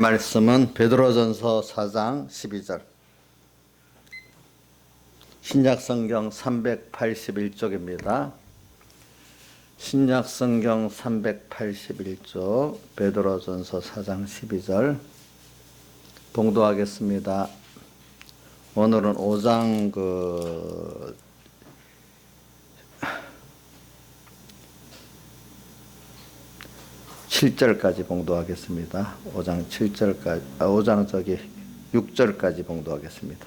말씀은 베드로전서 4장 12절 신약성경 381쪽입니다. 신약성경 381쪽 베드로전서 4장 12절 봉독하겠습니다. 오늘은 5장 7절까지 봉독하겠습니다. 5장 7절까지 6절까지 봉독하겠습니다.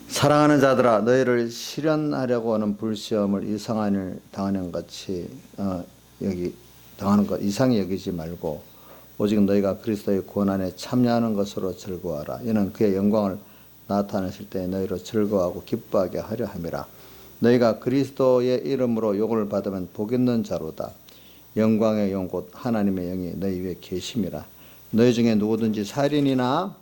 사랑하는 자들아, 너희를 시련하려고 하는 불시험을 이상한 일 당하는 같이 당하는 것 이상히 여기지 말고 오직 너희가 그리스도의 고난에 참여하는 것으로 즐거워하라. 이는 그의 영광을 나타내실 때 너희로 즐거워하고 기뻐하게 하려 함이라. 너희가 그리스도의 이름으로 욕을 받으면 복 있는 자로다. 영광의 영 곧 하나님의 영이 너희 위에 계심이라. 너희 중에 누구든지 살인이나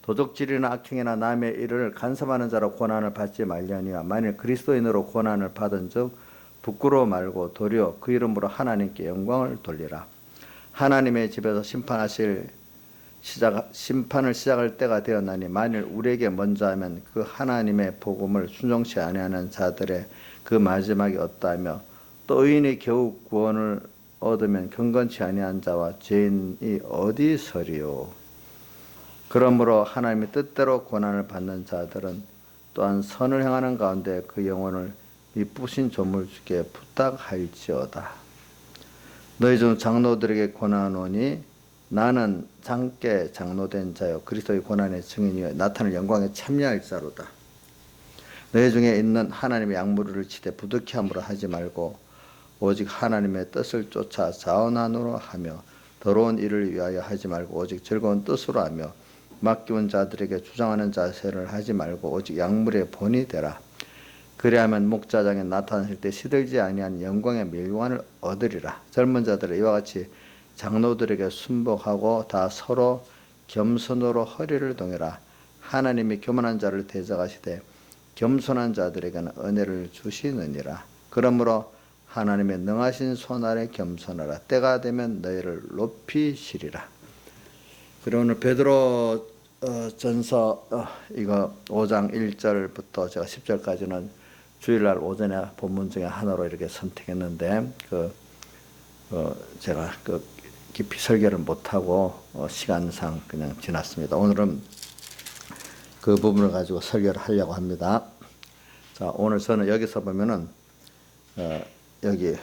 도적질이나 악행이나 남의 일을 간섭하는 자로 고난을 받지 말려니와 만일 그리스도인으로 고난을 받은 즉 부끄러워 말고 도리어 그 이름으로 하나님께 영광을 돌리라. 하나님의 집에서 심판을 시작할 때가 되었나니 만일 우리에게 먼저 하면 그 하나님의 복음을 순종치 아니하는 자들의 그 마지막이 어떠하며 또 의인이 겨우 구원을 얻으면 경건치 아니한 자와 죄인이 어디 서리요. 그러므로 하나님의 뜻대로 고난을 받는 자들은 또한 선을 행하는 가운데 그 영혼을 미쁘신 조물주께 부탁할지어다. 너희 중 장로들에게 고난하노니 나는 장께 장로된 자요 그리스도의 고난의 증인이여 나타날 영광에 참여할 자로다. 너희 중에 있는 하나님의 약물을 치되 부득이 함으로 하지 말고 오직 하나님의 뜻을 쫓아 자원함으로 하며 더러운 일을 위하여 하지 말고 오직 즐거운 뜻으로 하며 맡기운 자들에게 주장하는 자세를 하지 말고 오직 약물의 본이 되라. 그리하면 목자장에 나타나실 때 시들지 아니한 영광의 멸관을 얻으리라. 젊은 자들은 이와 같이 장로들에게 순복하고 다 서로 겸손으로 허리를 동이라. 하나님이 교만한 자를 대적하시되 겸손한 자들에게는 은혜를 주시느니라. 그러므로 하나님의 능하신 손 아래 겸손하라. 때가 되면 너희를 높이시리라. 그리고 오늘 베드로 전서 이거 5장 1절부터 제가 10절까지는 주일날 오전에 본문 중에 하나로 이렇게 선택했는데 제가 깊이 설교를 못하고 시간상 그냥 지났습니다. 오늘은 그 부분을 가지고 설교를 하려고 합니다. 자, 오늘 저는 여기서 보면은 여기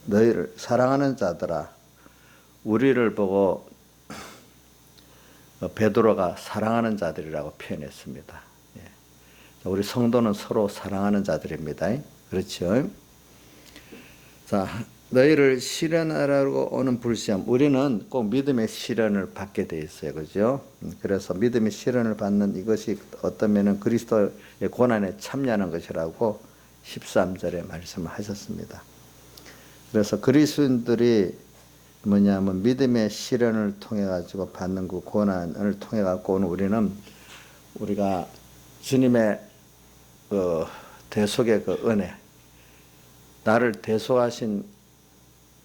너희를 사랑하는 자들아, 우리를 보고 베드로가 사랑하는 자들이라고 표현했습니다. 우리 성도는 서로 사랑하는 자들입니다. 그렇죠? 자, 너희를 시련하려고 오는 불시험, 우리는 꼭 믿음의 시련을 받게 돼 있어요. 그죠? 그래서 믿음의 시련을 받는 이것이 어떤 면은 그리스도의 고난에 참여하는 것이라고 13절에 말씀을 하셨습니다. 그래서 그리스도인들이 뭐냐면 믿음의 시련을 통해 가지고 받는 그 고난을 통해 갖고 오늘 우리가 주님의 그 대속의 그 은혜, 나를 대속하신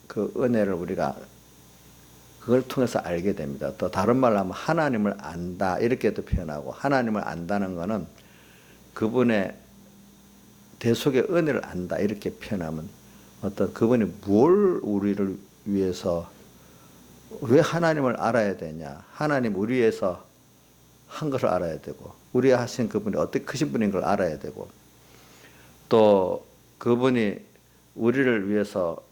그 은혜를 우리가 그걸 통해서 알게 됩니다. 또 다른 말로 하면 하나님을 안다 이렇게도 표현하고, 하나님을 안다는 것은 그분의 대속의 은혜를 안다 이렇게 표현하면 어떤 그분이 뭘 우리를 위해서 왜 하나님을 알아야 되냐, 하나님 우리 위해서 한 것을 알아야 되고 우리 하신 그분이 어떻게 크신 분인 걸 알아야 되고 또 그분이 우리를 위해서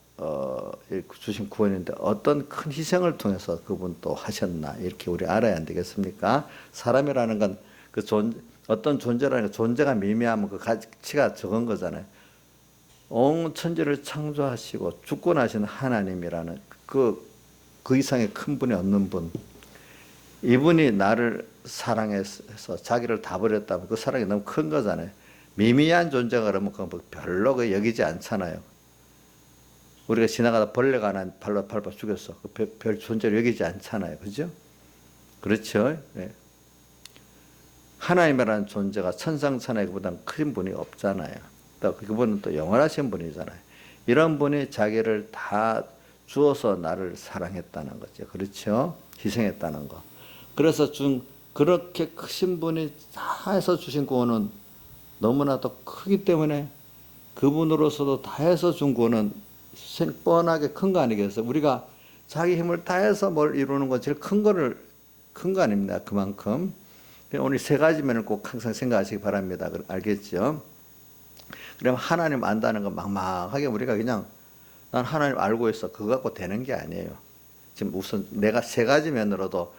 주신 구원인데 어떤 큰 희생을 통해서 그분 또 하셨나 이렇게 우리 알아야 안 되겠습니까? 사람이라는 건 어떤 존재라는 게 존재가 미미하면 그 가치가 적은 거잖아요. 온 천지를 창조하시고 죽고 나신 하나님이라는 그 이상의 큰 분이 없는 분, 이분이 나를 사랑해서 자기를 다 버렸다면 그 사랑이 너무 큰 거잖아요. 미미한 존재가 그러면 별로 여기지 않잖아요. 우리가 지나가다 벌레가 하나 발로 밟아 죽였어. 별 존재를 여기지 않잖아요. 그죠? 그렇죠? 네. 하나님이라는 존재가 천상천하보다는 큰 분이 없잖아요. 또 그분은 또 영원하신 분이잖아요. 이런 분이 자기를 다 주어서 나를 사랑했다는 거죠. 그렇죠? 희생했다는 거. 그래서 그렇게 크신 분이 다 해서 주신 구원은 너무나도 크기 때문에 그분으로서도 다 해서 준 구원은 뻔하게 큰 거 아니겠어요? 우리가 자기 힘을 다해서 뭘 이루는 건 제일 큰 거 아닙니다. 그만큼. 오늘 세 가지 면을 꼭 항상 생각하시기 바랍니다. 알겠죠? 그러면 하나님 안다는 건 막막하게 우리가 그냥 난 하나님 알고 있어. 그거 갖고 되는 게 아니에요. 지금 우선 내가 세 가지 면으로도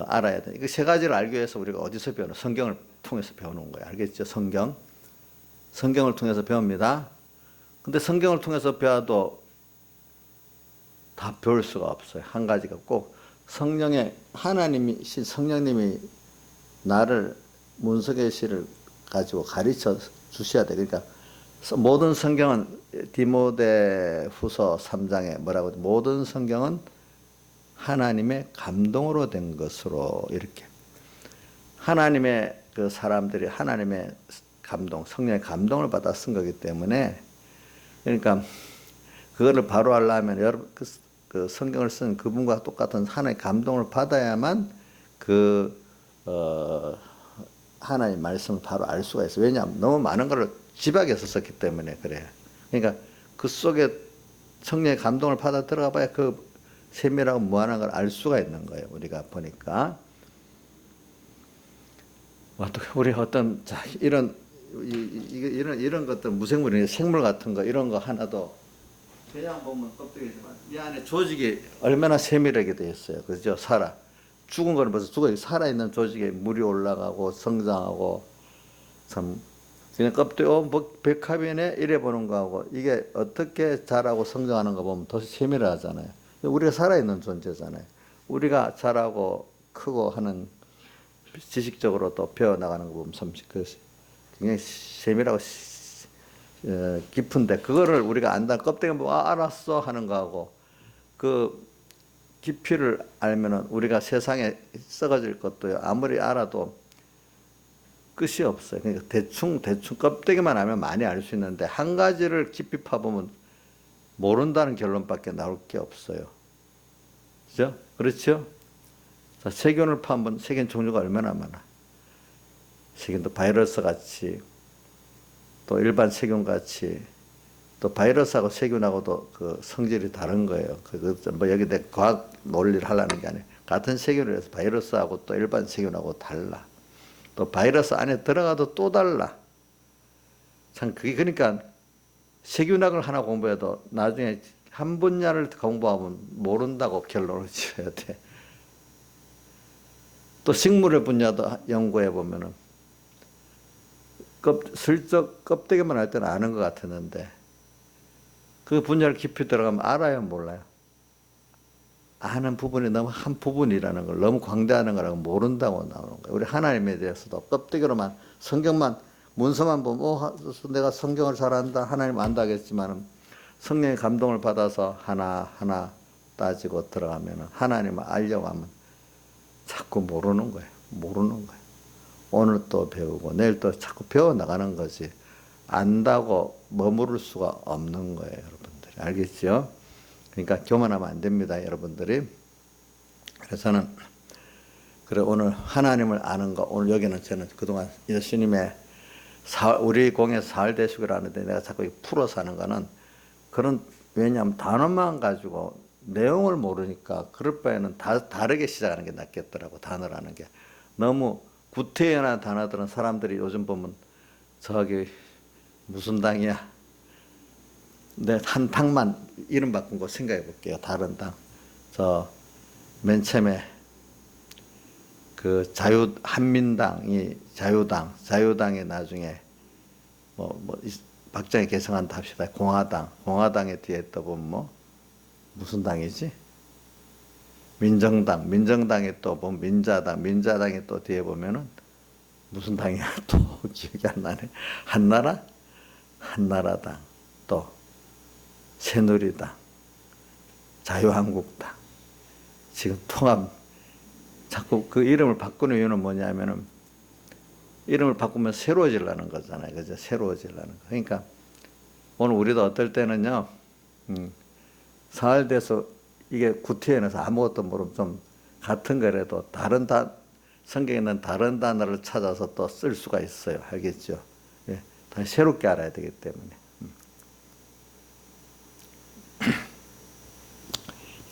알아야 돼. 이거 세 가지를 알기 위해서 우리가 어디서 배우는? 성경을 통해서 배우는 거예요. 알겠죠? 성경을 통해서 배웁니다. 근데 성경을 통해서 배워도 다 배울 수가 없어요. 한 가지가 꼭 성령님이 나를 문서계시를 가지고 가르쳐 주셔야 돼. 그러니까 모든 성경은 디모데후서 3장에 뭐라고 모든 성경은 하나님의 감동으로 된 것으로 이렇게 하나님의 그 사람들이 하나님의 감동, 성령의 감동을 받아 쓴 거기 때문에 그러니까 그거를 바로 하려면 여러분 그 성경을 쓴 그분과 똑같은 하나님의 감동을 받아야만 하나님 말씀을 바로 알 수가 있어요. 왜냐하면 너무 많은 걸 집약해서 썼기 때문에 그래요. 그러니까 그 속에 성령의 감동을 받아 들어가 봐야 그 세밀하고 무한한 걸 알 수가 있는 거예요. 우리가 보니까. 우리 어떤, 이런 것들, 무생물이 생물 같은 거, 이런 거 하나도 그냥 보면 껍데기지만 이 안에 조직이 얼마나 세밀하게 되어 있어요. 그죠? 죽은 거는 벌써 살아있는 조직에 물이 올라가고 성장하고 참 그냥 껍데기 백화변에 이래 보는 거하고 이게 어떻게 자라고 성장하는 거 보면 더 세밀하잖아요. 우리가 살아있는 존재잖아요. 우리가 자라고 크고 하는 지식적으로 또 배워나가는 거 보면 참 굉장히 세밀하고 깊은데 그거를 우리가 안다 껍데기 보고 알았어 하는 거하고 그 깊이를 알면은 우리가 세상에 썩어질 것도요 아무리 알아도 끝이 없어요. 그러니까 대충 껍데기만 알면 많이 알 수 있는데 한 가지를 깊이 파보면 모른다는 결론밖에 나올 게 없어요. 그죠? 그렇죠? 자, 세균을 파면 세균 종류가 얼마나 많아. 세균도 바이러스 같이 또 일반 세균 같이 또 바이러스하고 세균하고도 그 성질이 다른 거예요. 뭐 여기 내 과학 논리를 하려는 게 아니에요. 같은 세균을 해서 바이러스하고 또 일반 세균하고 달라. 또 바이러스 안에 들어가도 또 달라. 참 그게 그러니까 세균학을 하나 공부해도 나중에 한 분야를 공부하면 모른다고 결론을 지어야 돼. 또 식물의 분야도 연구해 보면은 슬쩍 껍데기만 할 때는 아는 것 같았는데 그 분야를 깊이 들어가면 알아요, 몰라요? 아는 부분이 너무 한 부분이라는 걸 너무 광대하는 거라고 모른다고 나오는 거예요. 우리 하나님에 대해서도 껍데기로만 성경만 문서만 보면 내가 성경을 잘 안다 하나님 안다겠지만 성령의 감동을 받아서 하나하나 따지고 들어가면 하나님을 알려고 하면 자꾸 모르는 거예요. 오늘 또 배우고 내일 또 자꾸 배워나가는 거지 안다고 머무를 수가 없는 거예요. 여러분들이 알겠죠? 그러니까 교만하면 안 됩니다. 여러분들이. 그래서는 그래 오늘 하나님을 아는 거 오늘 여기는 저는 그동안 예수님의 우리 공의 사흘 대숙을 하는데 내가 자꾸 풀어서 하는 거는 그런 왜냐하면 단어만 가지고 내용을 모르니까 그럴 바에는 다르게 시작하는 게 낫겠더라고. 단어라는 게 너무 구태연한 단어들은 사람들이 요즘 보면 저기 무슨 당이야 내 한 당만 이름 바꾼 거 생각해 볼게요. 다른 당 저 맨 처음에 그 한민당이 자유당이 나중에 박정희 개성한다 합시다. 공화당의 뒤에 또 보면 무슨 당이지? 민정당이 또 보면 민자당이 또 뒤에 보면은 무슨 당이야? 또 기억이 안 나네. 한나라당, 또 새누리당, 자유한국당. 지금 자꾸 그 이름을 바꾸는 이유는 뭐냐면은 이름을 바꾸면 새로워지려는 거잖아요. 그죠? 새로워지려는 거. 그러니까 오늘 우리도 어떨 때는요, 사흘 돼서 이게 구태연해서 아무것도 모르면 좀 같은 거라도 성경에 있는 다른 단어를 찾아서 또 쓸 수가 있어요. 알겠죠? 예, 다시 새롭게 알아야 되기 때문에.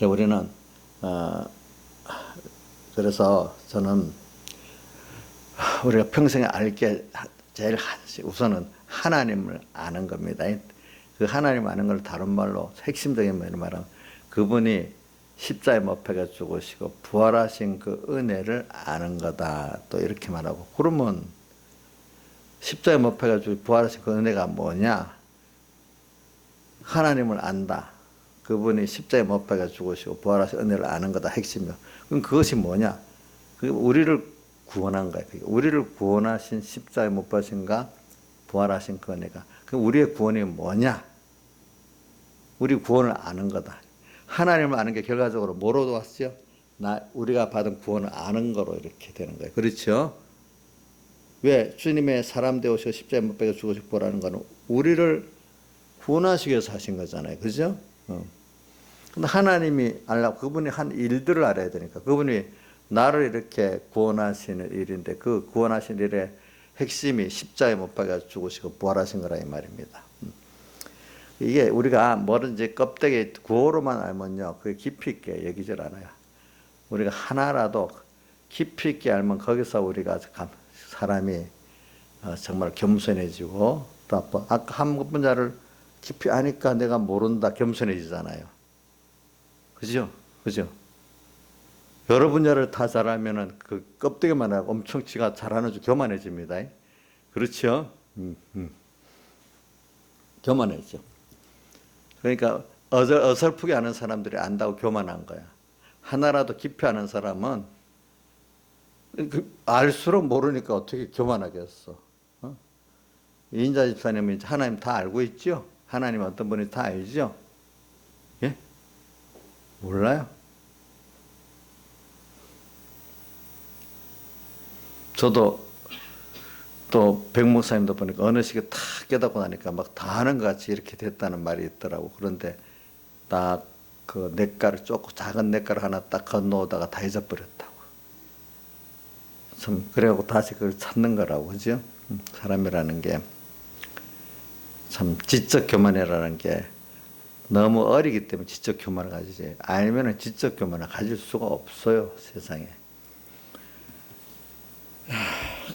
우리는 그래서 저는 우리가 평생에 알게 제일 우선은 하나님을 아는 겁니다. 그 하나님 아는 걸 다른 말로 핵심적인 말은 그분이 십자가에 못 박혀 죽으시고 부활하신 그 은혜를 아는 거다. 또 이렇게 말하고, 그러면 십자가에 못 박혀 죽고 부활하신 그 은혜가 뭐냐? 하나님을 안다. 그분이 십자가에 못 박혀 죽으시고 부활하신 은혜를 아는 거다. 핵심이요. 그럼 그것이 뭐냐? 우리를 구원한 거예요. 우리를 구원하신 십자가에 못 박히신가 부활하신 그 은혜가. 그럼 우리의 구원이 뭐냐? 우리 구원을 아는 거다. 하나님을 아는 게 결과적으로 뭐로 왔죠? 우리가 받은 구원을 아는 거로 이렇게 되는 거예요. 그렇죠? 왜? 주님의 사람 되오시고 십자가에 못 박혀 죽으시고 부활하는 거는 우리를 구원하시기 위해서 하신 거잖아요. 그죠? 근데 하나님이 알라고 그분이 한 일들을 알아야 되니까, 그분이 나를 이렇게 구원하시는 일인데 그 구원하신 일의 핵심이 십자가에 못 박혀 죽으시고 부활하신 거라 이 말입니다. 이게 우리가 뭐든지 껍데기 구호로만 알면요, 그게 깊이 있게 여기질 않아요. 우리가 하나라도 깊이 있게 알면 거기서 우리가 사람이 정말 겸손해지고, 또 아까 한 분자를 깊이 아니까 내가 모른다 겸손해지잖아요. 그죠? 그죠? 여러 분야를 다 잘하면은 그 껍데기만 하고 엄청 지가 잘하는 줄 교만해집니다. 그렇죠? 교만해져. 그러니까 어설프게 아는 사람들이 안다고 교만한 거야. 하나라도 깊이 아는 사람은 알수록 모르니까 어떻게 교만하겠어. 이인자 집사님은 하나님 다 알고 있죠? 하나님 어떤 분이 다 알죠? 예? 몰라요? 저도 또 백목사님도 보니까 어느 시기에 다 깨닫고 나니까 막 다 아는 것 같이 이렇게 됐다는 말이 있더라고. 그런데 딱 그 냇가를 조금 작은 냇가를 하나 딱 건너오다가 다 잊어버렸다고. 참 그래갖고 다시 그걸 찾는 거라고. 그죠? 사람이라는 게 참 지적 교만이라는 게 너무 어리기 때문에 지적 교만을 가지지, 알면은 지적 교만을 가질 수가 없어요, 세상에.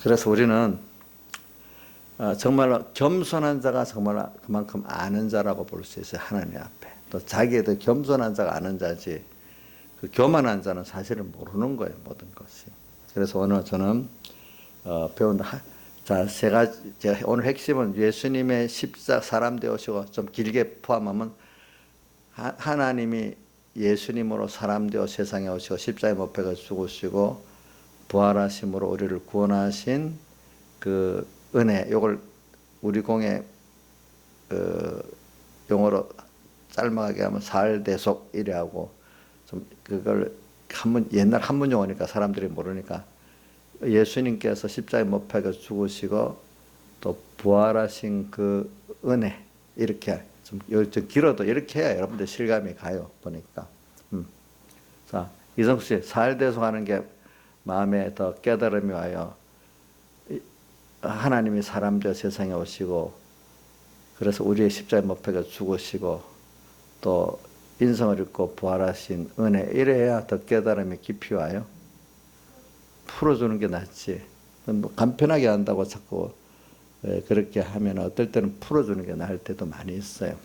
그래서 우리는 정말로 겸손한 자가 정말 그만큼 아는 자라고 볼 수 있어요. 하나님 앞에. 또 자기에 대해 겸손한 자가 아는 자지, 그 교만한 자는 사실은 모르는 거예요, 모든 것이. 그래서 오늘 저는 배운 자, 제가 오늘 핵심은 예수님의 십자가 사람 되오시고, 좀 길게 포함하면 하나님이 예수님으로 사람 되어 세상에 오시고 십자가에 못 박혀 죽으시고 부활하심으로 우리를 구원하신 그 은혜, 요걸 우리 공의 용어로 짤막하게 하면 살대속이라고, 좀 그걸 옛날 한문 용어니까 사람들이 모르니까, 예수님께서 십자가에 못 박혀 죽으시고 또 부활하신 그 은혜, 이렇게 좀 길어도 이렇게 해야 여러분들 실감이 가요, 보니까. 자, 이성수 씨, 살대속하는 게 마음에 더 깨달음이 와요. 하나님이 사람 되어 세상에 오시고, 그래서 우리의 십자가에 못 박혀 죽으시고 또 인성을 잃고 부활하신 은혜, 이래야 더 깨달음이 깊이 와요. 풀어주는 게 낫지. 뭐 간편하게 한다고 자꾸 그렇게 하면 어떨 때는 풀어주는 게 나을 때도 많이 있어요.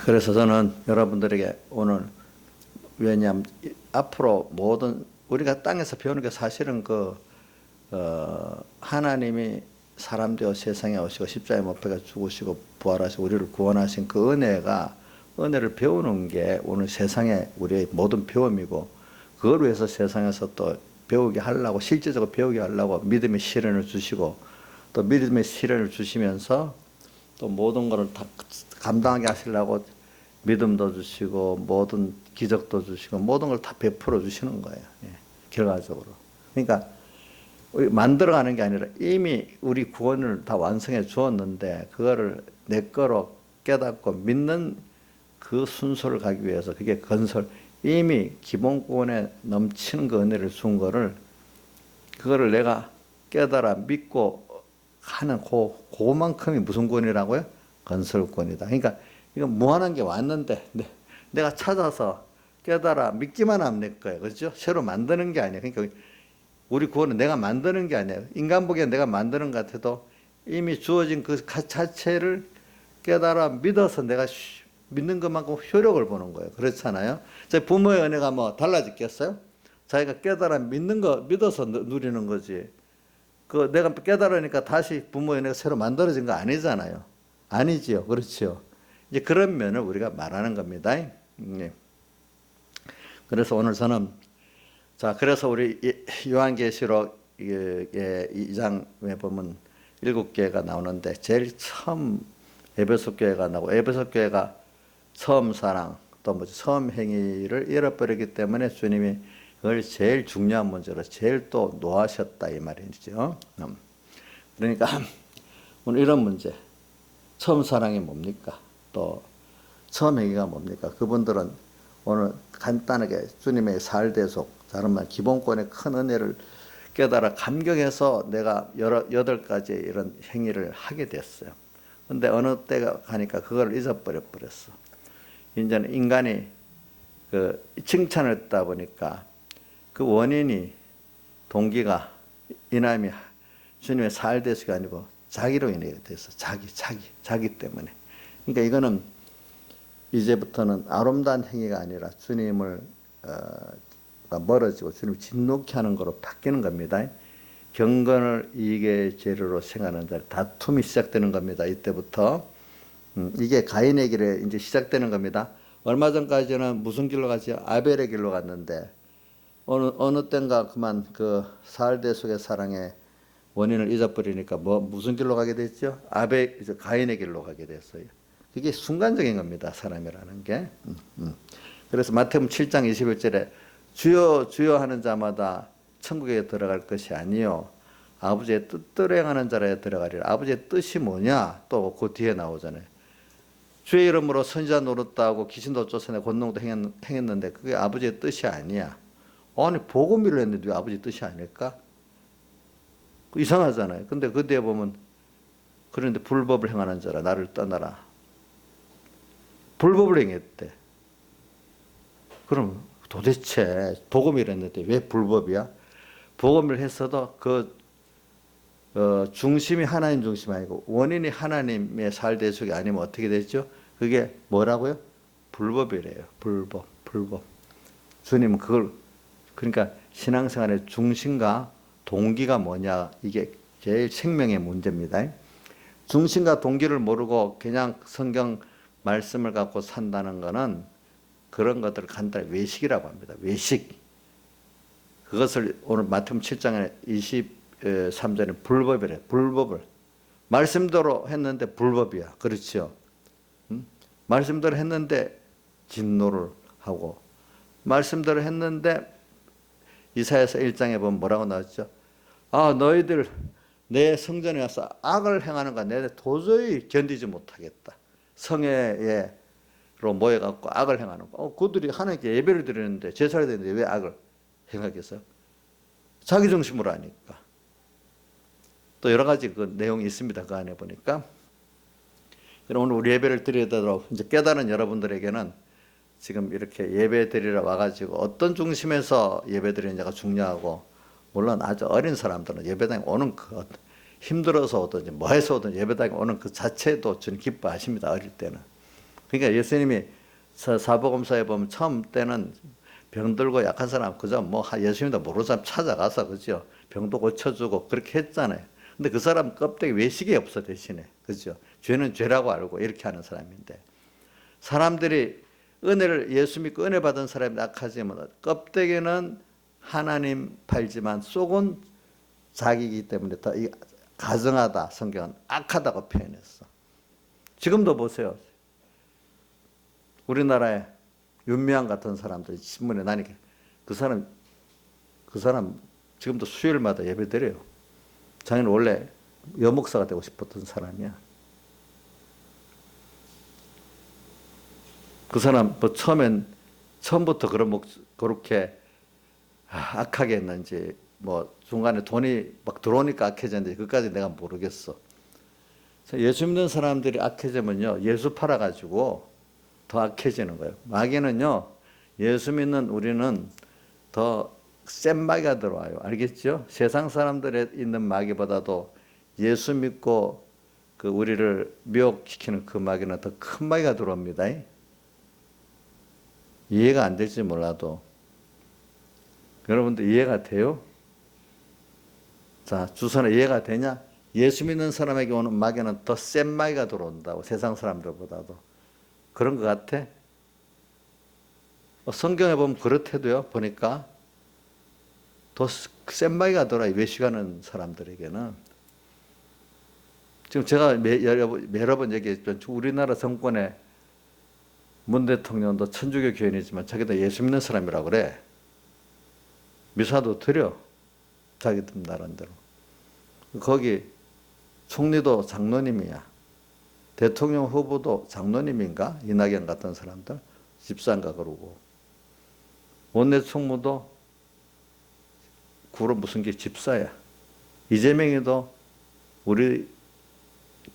그래서 저는 여러분들에게 오늘, 왜냐하면 앞으로 모든 우리가 땅에서 배우는 게 사실은 하나님이 사람 되어 세상에 오시고 십자가에 못 박혀 죽으시고 부활하시고 우리를 구원하신 그 은혜를 배우는 게 오늘 세상에 우리의 모든 배움이고, 그걸 위해서 세상에서 또 배우게 하려고, 실제적으로 배우게 하려고 믿음의 시련을 주시고, 또 믿음의 시련을 주시면서 또 모든 것을 다 감당하게 하시려고 믿음도 주시고 모든 기적도 주시고 모든 걸 다 베풀어 주시는 거예요. 예, 결과적으로. 그러니까 만들어가는 게 아니라 이미 우리 구원을 다 완성해 주었는데, 그거를 내 거로 깨닫고 믿는 그 순서를 가기 위해서 그게 건설 이미 기본권에 넘치는 그 은혜를 준 거를 그거를 내가 깨달아 믿고 하는 그만큼이 무슨 권이라고요? 건설권이다. 그러니까 이건 무한한 게 왔는데 내가 찾아서 깨달아 믿기만 하면 될 거예요. 그렇죠? 새로 만드는 게 아니에요. 그러니까 우리 구원은 내가 만드는 게 아니에요. 인간 보기엔 내가 만드는 것 같아도 이미 주어진 그 자체를 깨달아 믿어서 내가 믿는 것만큼 효력을 보는 거예요. 그렇잖아요. 제 부모의 은혜가 뭐 달라졌겠어요? 자기가 깨달아 믿는 거 믿어서 누리는 거지. 그 내가 깨달으니까 다시 부모의 은혜가 새로 만들어진 거 아니잖아요. 아니지요. 그렇죠. 이제 그런 면을 우리가 말하는 겁니다. 네. 그래서 오늘 저는 자 그래서 우리 요한계시록 2장에 보면 7교회가 나오는데 제일 처음 에베소 교회가 나오고 에베소 교회가 처음 사랑 또 뭐지 처음 행위를 잃어버렸기 때문에 주님이 그걸 제일 중요한 문제로 제일 또 노하셨다 이 말이죠. 그러니까 오늘 이런 문제 처음 사랑이 뭡니까? 또 처음 행위가 뭡니까? 그분들은 오늘 간단하게 주님의 살대속 다른 말 기본권의 큰 은혜를 깨달아 감격해서 내가 8가지 이런 행위를 하게 됐어요. 근데 어느 때가 가니까 그걸 잊어버렸어. 이제는 인간이 그 칭찬을 듣다 보니까 그 원인이 동기가 이남이 주님의 살대속이 아니고 자기로 인해 돼서 자기 때문에. 그러니까 이거는 이제부터는 아름다운 행위가 아니라 주님을 멀어지고 주님을 진노케 하는 거로 바뀌는 겁니다. 경건을 이익의 재료로 생각하는 자 다툼이 시작되는 겁니다. 이때부터 이게 가인의 길에 이제 시작되는 겁니다. 얼마 전까지는 무슨 길로 갔지요? 아벨의 길로 갔는데 어느 땐가 그만 그 살대속의 사랑의 원인을 잊어버리니까 무슨 길로 가게 됐죠? 가인의 길로 가게 됐어요. 그게 순간적인 겁니다. 사람이라는 게. 그래서 마태복음 7장 21절에 주여 주여 하는 자마다 천국에 들어갈 것이 아니요 아버지의 뜻대로 행하는 자라에 들어가리라. 아버지의 뜻이 뭐냐? 또 그 뒤에 나오잖아요. 주의 이름으로 선지자 노릇하고 귀신도 쫓아내 권능도 행했는데 그게 아버지의 뜻이 아니야. 아니 복음을 했는데 왜 아버지 뜻이 아닐까? 이상하잖아요. 근데 그 뒤에 보면 그런데 불법을 행하는 자라 나를 떠나라. 불법을 행했대. 그럼 도대체 복음을 했는데 왜 불법이야? 복음을 했어도 그 중심이 하나님 중심이 아니고 원인이 하나님의 살대속이 아니면 어떻게 되죠? 그게 뭐라고요? 불법이래요. 불법. 주님은 그걸 그러니까 신앙생활의 중심과 동기가 뭐냐 이게 제일 생명의 문제입니다. 중심과 동기를 모르고 그냥 성경 말씀을 갖고 산다는 것은 그런 것들을 간단히 외식이라고 합니다. 외식. 그것을 오늘 마태복음 7장에 23절에 불법이래. 불법을. 말씀대로 했는데 불법이야. 그렇죠. 말씀대로 했는데 진노를 하고 말씀대로 했는데 이사야서 1장에 보면 뭐라고 나왔죠? 너희들 내 성전에 와서 악을 행하는 거 내가 도저히 견디지 못하겠다. 성회로 모여갖고 악을 행하는 거. 그들이 하나님께 예배를 드리는데 제사를 드리는데 왜 악을 행하겠어요? 자기 중심으로 하니까. 또 여러 가지 그 내용이 있습니다. 그 안에 보니까. 오늘 우리 예배를 드리도록 이제 깨달은 여러분들에게는 지금 이렇게 예배 드리러 와가지고 어떤 중심에서 예배 드리느냐가 중요하고, 물론 아주 어린 사람들은 예배당에 오는 그 힘들어서 오든지 뭐 해서 오든지 예배당에 오는 그 자체도 저는 기뻐하십니다. 어릴 때는. 그러니까 예수님이 사복음서에 보면 처음 때는 병들고 약한 사람 그저 뭐 예수님도 모르는 사람 찾아가서 그죠 병도 고쳐주고 그렇게 했잖아요. 근데 그 사람 껍데기 외식이 없어 대신에 그죠 죄는 죄라고 알고 이렇게 하는 사람인데, 사람들이 은혜를 예수 믿고 은혜 받은 사람이 악하지만 껍데기는 하나님 팔지만 속은 자기이기 때문에 더 가증하다. 성경은 악하다고 표현했어. 지금도 보세요. 우리나라에 윤미향 같은 사람들 신문에 나니까 그 사람 지금도 수요일마다 예배 드려요. 자기는 원래 여목사가 되고 싶었던 사람이야. 그 사람 뭐 처음부터 그렇게 악하게 했는지 뭐 중간에 돈이 막 들어오니까 악해졌는지 그까지 내가 모르겠어. 예수 믿는 사람들이 악해지면요, 예수 팔아가지고 더 악해지는 거예요. 마귀는요, 예수 믿는 우리는 더 센 마귀가 들어와요. 알겠죠? 세상 사람들에 있는 마귀보다도 예수 믿고 그 우리를 미혹시키는 그 마귀는 더 큰 마귀가 들어옵니다. 이해가 안 될지 몰라도 여러분들 이해가 돼요? 자, 주선에 이해가 되냐? 예수 믿는 사람에게 오는 마귀는 더 센 마귀가 들어온다고, 세상 사람들보다도. 그런 것 같아? 성경에 보면 그렇대도요, 보니까. 더 센 마귀가 들어와요, 외식하는 사람들에게는. 지금 제가 여러 번 얘기했지만, 우리나라 정권의 문 대통령도 천주교 교인이지만 자기도 예수 믿는 사람이라고 그래. 미사도 드려. 자기들 나름대로. 거기 총리도 장로님이야. 대통령 후보도 장로님인가? 이낙연 같은 사람들. 집사인가 그러고. 원내 총무도 구로 무슨 게 집사야. 이재명이도 우리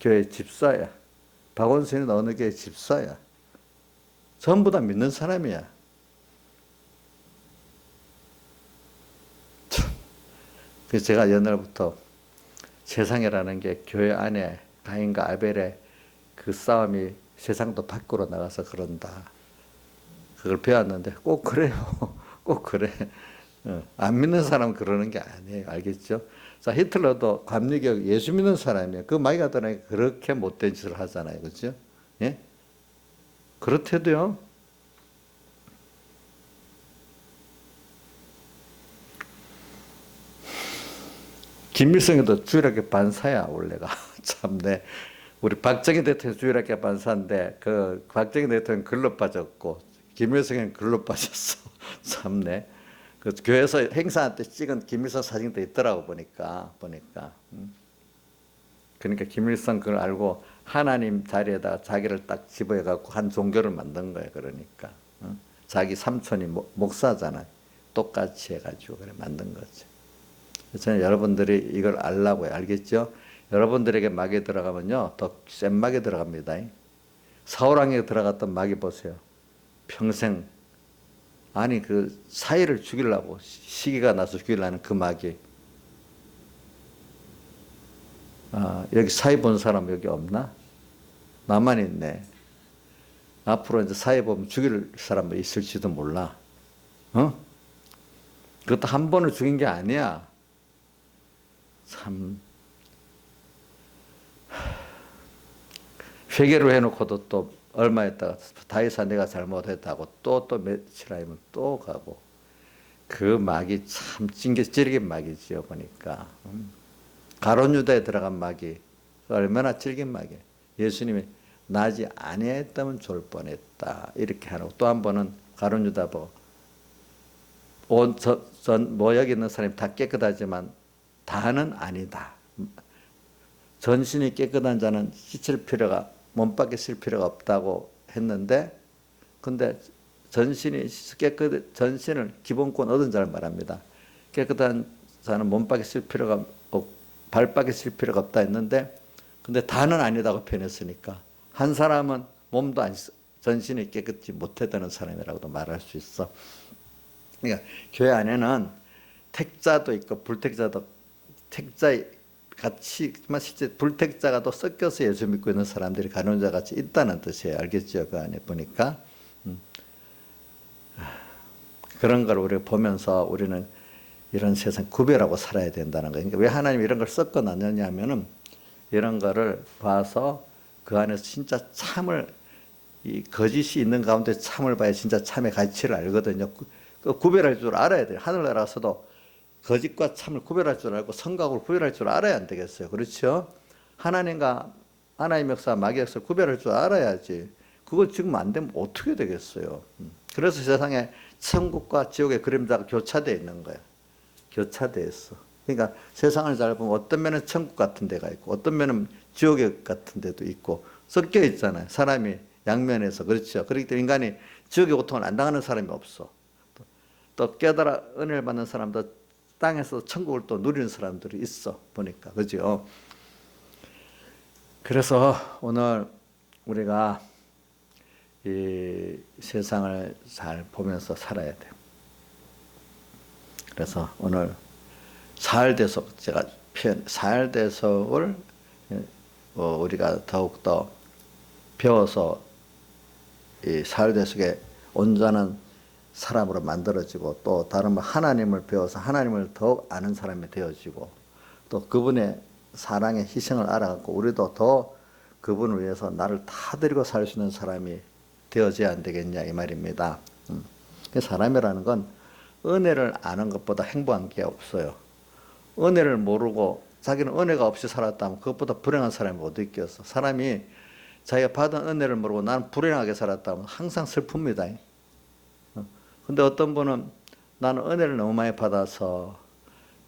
교회 집사야. 박원순이도 어느 교회 집사야. 전부 다 믿는 사람이야. 그래서 제가 옛날부터 세상이라는 게 교회 안에 가인과 아벨의 그 싸움이 세상도 밖으로 나가서 그런다. 그걸 배웠는데 꼭 그래요. 꼭 그래. 안 믿는 사람은 그러는 게 아니에요. 알겠죠? 자, 히틀러도 감리교육 예수 믿는 사람이에요. 그 마귀가 들어가니까 그렇게 못된 짓을 하잖아요. 그렇죠? 예? 그렇대도요. 김일성이도 주일학교 반사야, 원래가. 참네. 우리 박정희 대통령 주일학교 반사인데, 그 박정희 대통령 글로 빠졌고, 김일성은 글로 빠졌어. 참네. 그 교회에서 행사할 때 찍은 김일성 사진도 있더라고, 보니까. 그러니까 김일성 그걸 알고 하나님 자리에다가 자기를 딱 집어해갖고 한 종교를 만든 거예요, 그러니까. 자기 삼촌이 목사잖아요. 똑같이 해가지고 그래 만든 거죠. 저는 여러분들이 이걸 알라고요. 알겠죠? 여러분들에게 마귀 들어가면요, 더 센 마귀 들어갑니다. 사울왕에 들어갔던 마귀 보세요. 평생, 아니, 그 사이를 죽이려고, 시기가 나서 죽이려는 그 마귀. 여기 사이 본 사람 여기 없나? 나만 있네. 앞으로 이제 사이 보면 죽일 사람이 있을지도 몰라. 그것도 한 번을 죽인 게 아니야. 참. 회개를 해놓고도 또 얼마 있다가 다윗아 내가 잘못했다고 또 며칠 아니면 또 가고. 그 마귀 참 찌르긴 마귀지요, 보니까. 가룟 유다에 들어간 마귀 얼마나 질긴 마귀. 예수님이 나지 아니했다면 좋을 뻔했다 이렇게 하고, 또 한 번은 가룟 유다 보고 여기 있는 사람이 다 깨끗하지만 다는 아니다. 전신이 깨끗한 자는 씻을 필요가, 몸 밖에 쓸 필요가 없다고 했는데, 근데 전신을 기본권 얻은 자를 말합니다. 깨끗한 자는 몸 밖에 쓸 필요가 없고 발 밖에 쓸 필요가 없다 했는데, 근데 다는 아니다고 표현했으니까 한 사람은 몸도 전신이 깨끗이 못했다는 사람이라고도 말할 수 있어. 그러니까 교회 안에는 택자도 있고 불택자도, 택자 같이만 실제 불택자가 또 섞여서 예수 믿고 있는 사람들이 간혼자 같이 있다는 뜻이에요. 알겠죠? 그 안에 보니까. 그런 걸 우리가 보면서 우리는 이런 세상 구별하고 살아야 된다는 거예요. 그러니까 왜 하나님이 이런 걸 섞어 놨느냐 하면은, 이런 거를 봐서 그 안에서 진짜 참을, 이 거짓이 있는 가운데 참을 봐야 진짜 참의 가치를 알거든요. 구별할 줄 알아야 돼요. 하늘나라에서도 거짓과 참을 구별할 줄 알고 성각을 구별할 줄 알아야 안 되겠어요. 그렇죠? 하나님과 하나님의 역사, 마귀의 역사를 구별할 줄 알아야지. 그거 지금 안 되면 어떻게 되겠어요? 그래서 세상에 천국과 지옥의 그림자가 교차되어 있는 거예요. 교차되어 있어. 그러니까 세상을 잘 보면 어떤 면은 천국 같은 데가 있고 어떤 면은 지옥 같은 데도 있고 섞여 있잖아요. 사람이 양면에서. 그렇죠. 그렇기 때문에 인간이 지옥의 고통을 안 당하는 사람이 없어. 또 깨달아 은혜를 받는 사람도 땅에서 천국을 또 누리는 사람들이 있어 보니까. 그죠? 그래서 오늘 우리가 이 세상을 잘 보면서 살아야 돼요. 그래서 오늘 사흘대속, 제가 사흘대속을 우리가 더욱더 배워서 이 사흘대속에 온전한 사람으로 만들어지고, 또 다른 하나님을 배워서 하나님을 더욱 아는 사람이 되어지고, 또 그분의 사랑의 희생을 알아갖고 우리도 더 그분을 위해서 나를 다 드리고 살 수 있는 사람이 되어져야 안 되겠냐 이 말입니다. 사람이라는 건 은혜를 아는 것보다 행복한 게 없어요. 은혜를 모르고 자기는 은혜가 없이 살았다면 그것보다 불행한 사람이 어디 있겠어. 사람이 자기가 받은 은혜를 모르고 나는 불행하게 살았다면 항상 슬픕니다. 근데 어떤 분은 나는 은혜를 너무 많이 받아서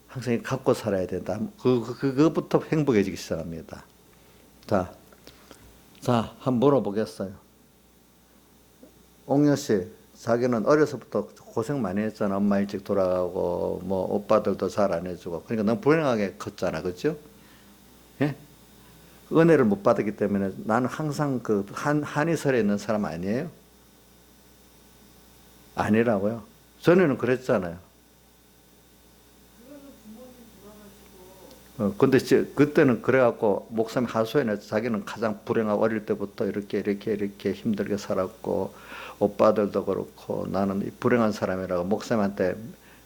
항상 갖고 살아야 된다. 그것부터 행복해지기 시작합니다. 자, 한번 물어보겠어요. 옥녀 씨, 자기는 어려서부터 고생 많이 했잖아. 엄마 일찍 돌아가고, 뭐, 오빠들도 잘 안 해주고. 그러니까 너무 불행하게 컸잖아. 그죠? 예? 은혜를 못 받았기 때문에 나는 항상 한이설에 있는 사람 아니에요? 아니라고요. 전에는 그랬잖아요. 근데 그때는 그래갖고 목사님 하소연에 자기는 가장 불행하고 어릴 때부터 이렇게 힘들게 살았고, 오빠들도 그렇고 나는 불행한 사람이라고 목사님한테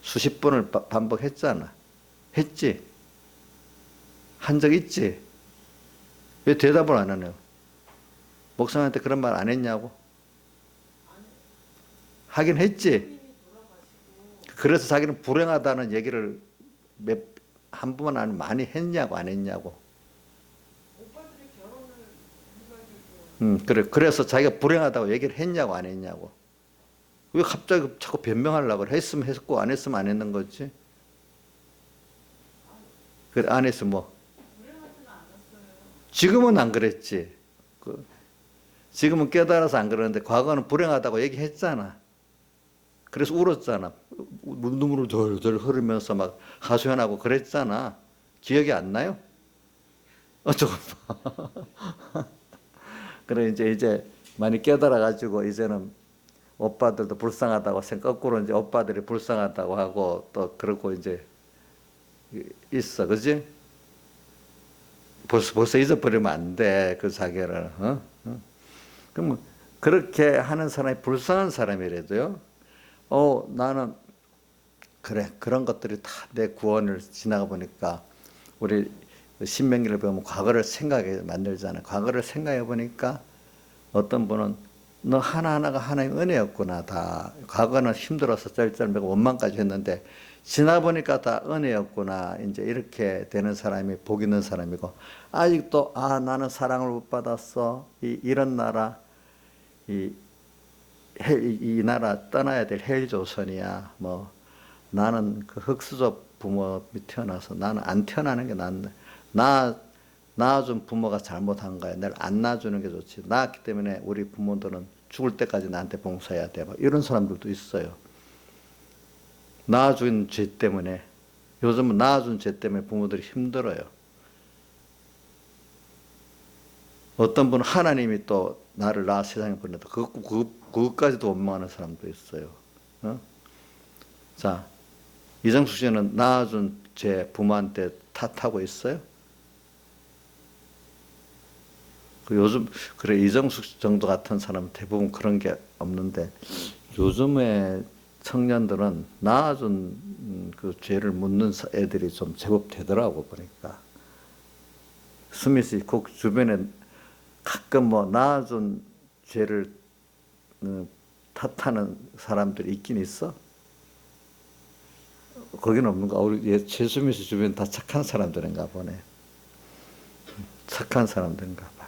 수십 번을 반복했잖아. 했지? 한 적 있지? 왜 대답을 안 하네요? 목사님한테 그런 말 안 했냐고? 하긴 했지? 그래서 자기는 불행하다는 얘기를 한 번만 아니면 많이 했냐고 안 했냐고? 오빠들이 결혼을 해가지고. 그래. 그래서 자기가 불행하다고 얘기를 했냐고 안 했냐고? 왜 갑자기 자꾸 변명하려고 그래? 했으면 했고 안 했으면 안 했는 거지? 그래, 안 했으면 뭐? 불행하지는 않았어요. 지금은 안 그랬지. 지금은 깨달아서 안 그러는데 과거는 불행하다고 얘기했잖아. 그래서 울었잖아. 눈물을 덜덜 흐르면서 막 하소연하고 그랬잖아. 기억이 안 나요? 어쩌고. 그래, 이제 많이 깨달아가지고 이제는 오빠들도 불쌍하다고 거꾸로 이제 오빠들이 불쌍하다고 하고 또 그러고 이제 있어. 그지? 벌써 잊어버리면 안 돼. 그 자기를. 그럼 그렇게 하는 사람이 불쌍한 사람이라도요. 나는 그래, 그런 것들이 다 내 구원을 지나가 보니까 우리 신명기를 배우면 과거를 생각하게 만들잖아요. 과거를 생각해 보니까 어떤 분은 너 하나하나가 하나님의 은혜였구나. 다 과거는 힘들어서 쩔쩔매고 원망까지 했는데 지나 보니까 다 은혜였구나. 이제 이렇게 되는 사람이 복 있는 사람이고, 아직도 나는 사랑을 못 받았어. 이런 나라, 이 나라 떠나야 될 헬조선이야. 뭐 나는 그 흑수저 부모 태어나서 나는 안 태어나는 게 낫네. 낳아준 부모가 잘못한 거야. 내가 안 낳아주는 게 좋지. 낳았기 때문에 우리 부모들은 죽을 때까지 나한테 봉사해야 돼. 이런 사람들도 있어요. 낳아준 죄 때문에. 요즘은 낳아준 죄 때문에 부모들이 힘들어요. 어떤 분은 하나님이 또 나를 낳아 세상에 보냈다. 그것까지도 원망하는 사람도 있어요. 자, 이정숙 씨는 낳아준 제 부모한테 탓하고 있어요? 요즘, 그래, 이정숙 정도 같은 사람은 대부분 그런 게 없는데, 요즘에 청년들은 낳아준 그 죄를 묻는 애들이 좀 제법 되더라고, 보니까. 스미스 그 주변에 가끔 뭐 낳아준 죄를 탓하는 사람들이 있긴 있어? 거기는 없는가? 우리 최수미 씨 주변 다 착한 사람들인가 보네. 착한 사람들인가 봐.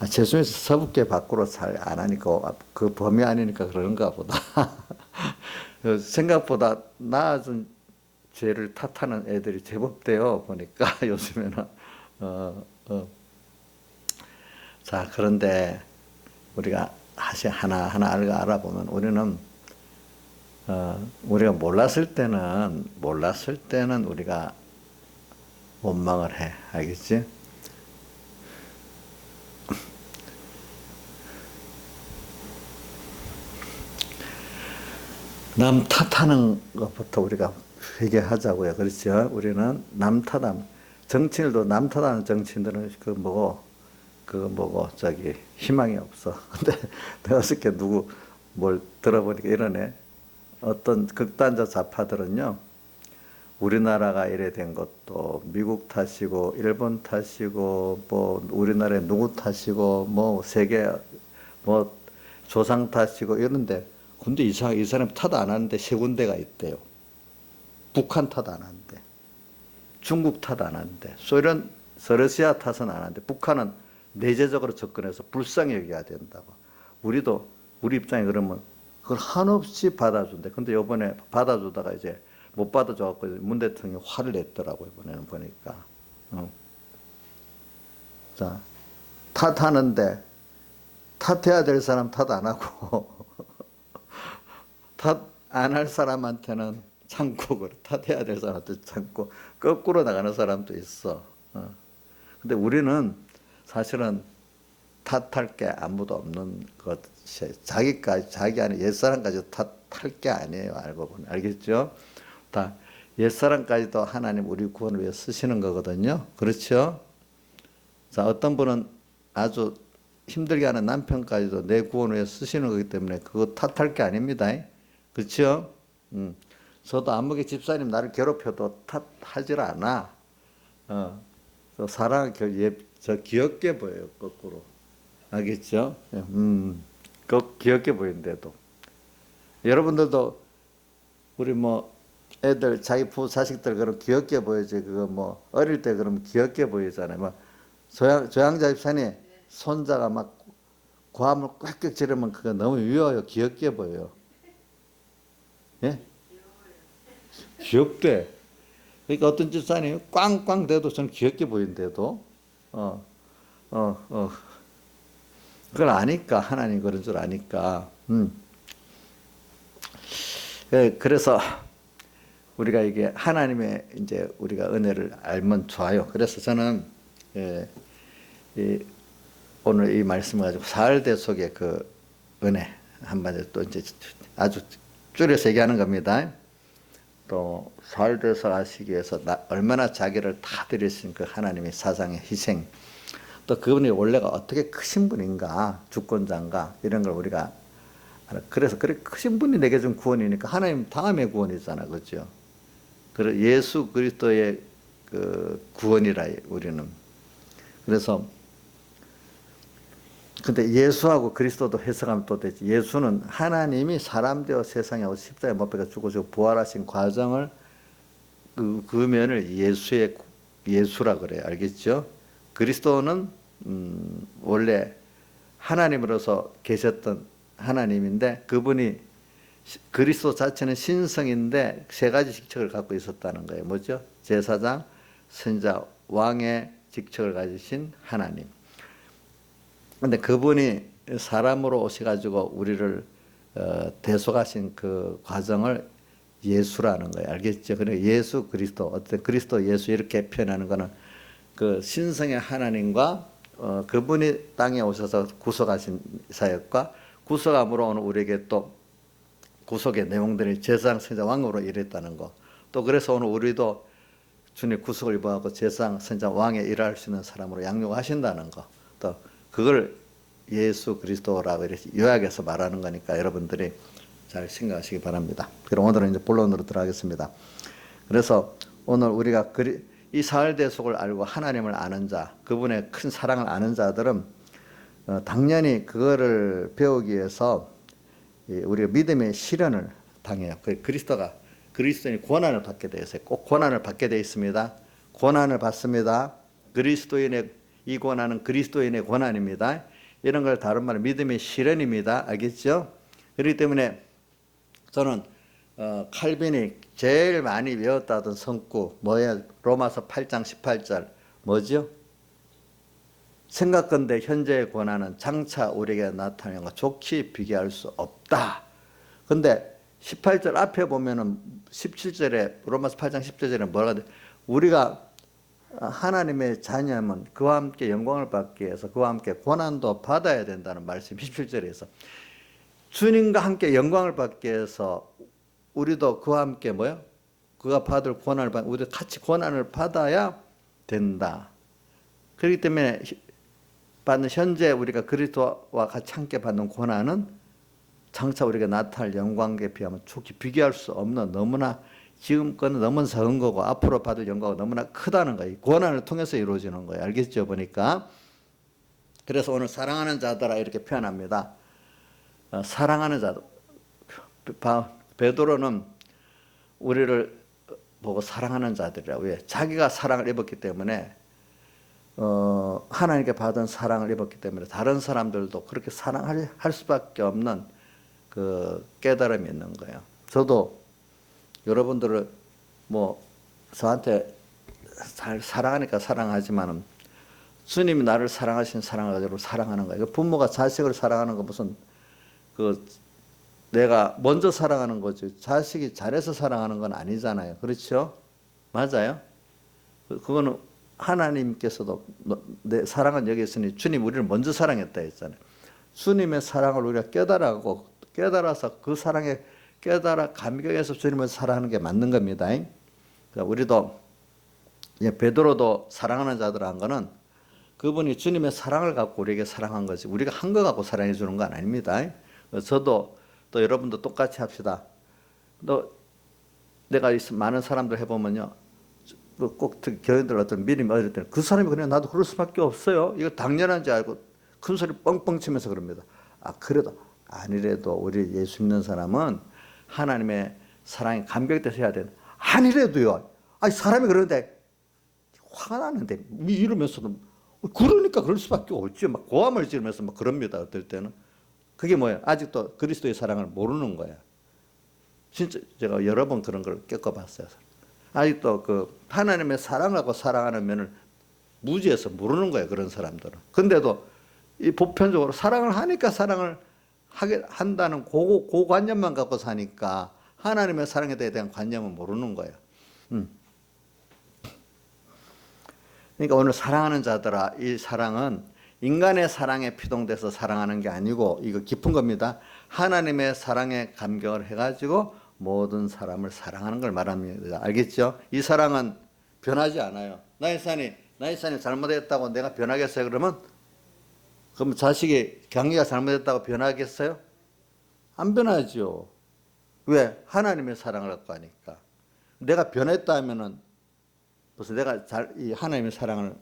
최수미 씨 서북계 밖으로 잘 안 하니까 그 범위 아니니까 그런가 보다. 생각보다 낳아준 죄를 탓하는 애들이 제법 돼요. 보니까 요즘에는. 자, 그런데 우리가 하나하나 알아보면 우리는 우리가 몰랐을 때는 우리가 원망을 해. 알겠지? 남 탓하는 것부터 우리가 회개하자고요. 그렇죠? 우리는 남 탓함. 정치인들도 남 탓하는 정치인들은 희망이 없어. 근데 내가 어저께 누구 뭘 들어보니까 이러네. 어떤 극단적 좌파들은요, 우리나라가 이래 된 것도 미국 탓이고, 일본 탓이고, 뭐, 우리나라에 누구 탓이고, 뭐, 세계, 뭐, 조상 탓이고, 이런데, 근데 이 사람 탓 안 하는데 세 군데가 있대요. 북한 탓 안 하는데, 중국 탓 안 하는데, 러시아 탓은 안 하는데, 북한은 내재적으로 접근해서 불쌍히 여겨야 된다고. 우리 입장에 그러면 그걸 한없이 받아준대. 근데 요번에 받아주다가 이제 못 받아줘갖고 문 대통령이 화를 냈더라고요. 이번에는 보니까. 자, 탓하는데, 탓해야 될 사람 탓 안 하고, 탓 안 할 사람한테는 참고, 그래. 탓해야 될 사람한테 참고, 거꾸로 나가는 사람도 있어. 근데 우리는 사실은 탓할 게 아무도 없는 것이, 자기 안에 옛사람까지 탓할 게 아니에요. 알고 보면. 알겠죠? 다 옛사람까지도 하나님 우리 구원을 위해 쓰시는 거거든요. 그렇죠? 자, 어떤 분은 아주 힘들게 하는 남편까지도 내 구원을 위해 쓰시는 거기 때문에 그거 탓할 게 아닙니다. 그렇죠? 저도 아무개 집사님 나를 괴롭혀도 탓하질 않아. 사랑을 저 귀엽게 보여요. 거꾸로. 알겠죠? 귀엽게 보이는데도. 여러분들도 우리 뭐 애들 자기 자식들 그럼 귀엽게 보이지. 그거 뭐 어릴 때 그럼 귀엽게 보이잖아요. 막 조양자 집사님 손자가 막 고함을 꽉꽉 지르면 그거 너무 미워요. 귀엽게 보여요. 예? 귀엽대. 그러니까 어떤 집사님이 꽝꽝 대도 저는 귀엽게 보이는데도 그걸 아니까 하나님 그런 줄 아니까. 그래서 우리가 이게 하나님의 이제 우리가 은혜를 알면 좋아요. 그래서 저는 오늘 이 말씀을 가지고 사흘대 속의 그 은혜 한마디로 또 이제 아주 줄여서 얘기하는 겁니다. 또 사흘대서 아시기 위해서 얼마나 자기를 다 드리신 그 하나님의 사상의 희생, 또 그분이 원래가 어떻게 크신 분인가, 주권자인가 이런 걸 우리가 그래서 그렇게 크신 분이 내게 준 구원이니까 하나님 다음의 구원이잖아, 그렇죠? 그래 예수 그리스도의 그 구원이라 우리는. 그래서 근데 예수하고 그리스도도 해석하면 또 되지. 예수는 하나님이 사람 되어 세상에 오셔 십자가에 못 박혀 죽으시고 부활하신 과정을 그 면을 예수라 그래요. 알겠죠? 그리스도는 원래 하나님으로서 계셨던 하나님인데 그분이 그리스도 자체는 신성인데 세 가지 직책을 갖고 있었다는 거예요. 뭐죠? 제사장, 선지자, 왕의 직책을 가지신 하나님. 근데 그분이 사람으로 오셔가지고 우리를 대속하신 그 과정을 예수라는 거예요. 알겠죠? 그래 예수 그리스도 어떤 그리스도 예수 이렇게 표현하는 거는 그 신성의 하나님과 그분이 땅에 오셔서 구속하신 사역과 구속함으로 오늘 우리에게 또 구속의 내용들이 제사장, 선지자, 왕으로 일했다는 거. 또 그래서 오늘 우리도 주님 구속을 입어갖고 제사장, 선지자, 왕에 일할 수 있는 사람으로 양육하신다는 거. 또 그걸 예수 그리스도라고 이렇게 요약해서 말하는 거니까 여러분들이 잘 생각하시기 바랍니다. 그럼 오늘은 이제 본론으로 들어가겠습니다. 그래서 오늘 우리가 이 사흘 대속을 알고 하나님을 아는 자, 그분의 큰 사랑을 아는 자들은 당연히 그거를 배우기 위해서 우리가 믿음의 시련을 당해요. 그리스도인이 고난을 받게 되어 있어요. 꼭 고난을 받게 되어 있습니다. 고난을 받습니다. 이 고난은 그리스도인의 고난입니다. 이런 걸 다른 말로 믿음의 시련입니다. 알겠죠? 그렇기 때문에 저는 칼빈이 제일 많이 외웠다던 성구 뭐예요? 로마서 8장 18절 뭐죠? 생각건대 현재의 고난은 장차 우리에게 나타나는 것과 좋게 비교할 수 없다. 근데 18절 앞에 보면은 17절에 로마서 8장 10절에 뭐라고 돼? 우리가 하나님의 자녀면 그와 함께 영광을 받기 위해서 그와 함께 고난도 받아야 된다는 말씀 17절에서 주님과 함께 영광을 받기 위해서 우리도 그와 함께 뭐요? 그가 받을 고난을 받 우리도 같이 고난을 받아야 된다. 그렇기 때문에 받는 현재 우리가 그리스도와 같이 함께 받는 고난은 장차 우리가 나타날 영광에 비하면 좋게 비교할 수 없는 너무나 지금 거는 너무 적은 거고 앞으로 받을 영광은 너무나 크다는 거예요. 고난을 통해서 이루어지는 거예요. 알겠죠? 보니까. 그래서 오늘 사랑하는 자들아 이렇게 표현합니다. 사랑하는 자들. 베드로는 우리를 보고 사랑하는 자들이라고. 왜? 자기가 사랑을 입었기 때문에 하나님께 받은 사랑을 입었기 때문에 다른 사람들도 그렇게 사랑할 수밖에 없는 그 깨달음이 있는 거예요. 저도 여러분들을 뭐 저한테 잘 사랑하니까 사랑하지만은 주님이 나를 사랑하신 사랑을 가지고 사랑하는 거예요. 부모가 자식을 사랑하는 거 무슨 그 내가 먼저 사랑하는 거지 자식이 잘해서 사랑하는 건 아니잖아요. 그렇죠? 맞아요? 그거는 하나님께서도 내 사랑은 여기 있으니 주님 우리를 먼저 사랑했다 했잖아요. 주님의 사랑을 우리가 깨달아서 그 사랑에 깨달아 감격해서 주님을 사랑하는 게 맞는 겁니다. 우리도 베드로도 사랑하는 자들한 거는 그분이 주님의 사랑을 갖고 우리에게 사랑한 거지 우리가 한 거 갖고 사랑해 주는 건 아닙니다. 저도 또 여러분도 똑같이 합시다. 또 내가 많은 사람들 해보면요. 꼭 교인들 어떤 믿음이 어릴 때는 그 사람이 그냥 나도 그럴 수밖에 없어요. 이거 당연한 줄 알고 큰 소리 뻥뻥 치면서 그럽니다. 그래도 아니래도 우리 예수 믿는 사람은 하나님의 사랑에 감격돼서 해야 되는 아니래도요. 사람이 그러는데 화가 나는데 이러면서도 그러니까 그럴 수밖에 없지. 막 고함을 지르면서 막 그럽니다. 어떨 때는 그게 뭐예요? 아직도 그리스도의 사랑을 모르는 거야. 진짜 제가 여러 번 그런 걸 겪어봤어요. 아직도 그 하나님의 사랑하고 사랑하는 면을 무지해서 모르는 거예요. 그런 사람들은. 근데도 이 보편적으로 사랑을 하니까 사랑을 하게 한다는 그 관념만 갖고 사니까 하나님의 사랑에 대한 관념은 모르는 거예요. 그러니까 오늘 사랑하는 자들아 이 사랑은 인간의 사랑에 피동돼서 사랑하는 게 아니고 이거 깊은 겁니다. 하나님의 사랑에 감격을 해가지고 모든 사람을 사랑하는 걸 말합니다. 알겠죠? 이 사랑은 변하지 않아요. 나의 산이 잘못했다고 내가 변하겠어요? 그럼 자식이 경리가 잘못했다고 변하겠어요? 안 변하죠. 왜? 하나님의 사랑을 갖고 하니까. 내가 변했다 하면은 무슨 내가 이 하나님의 사랑을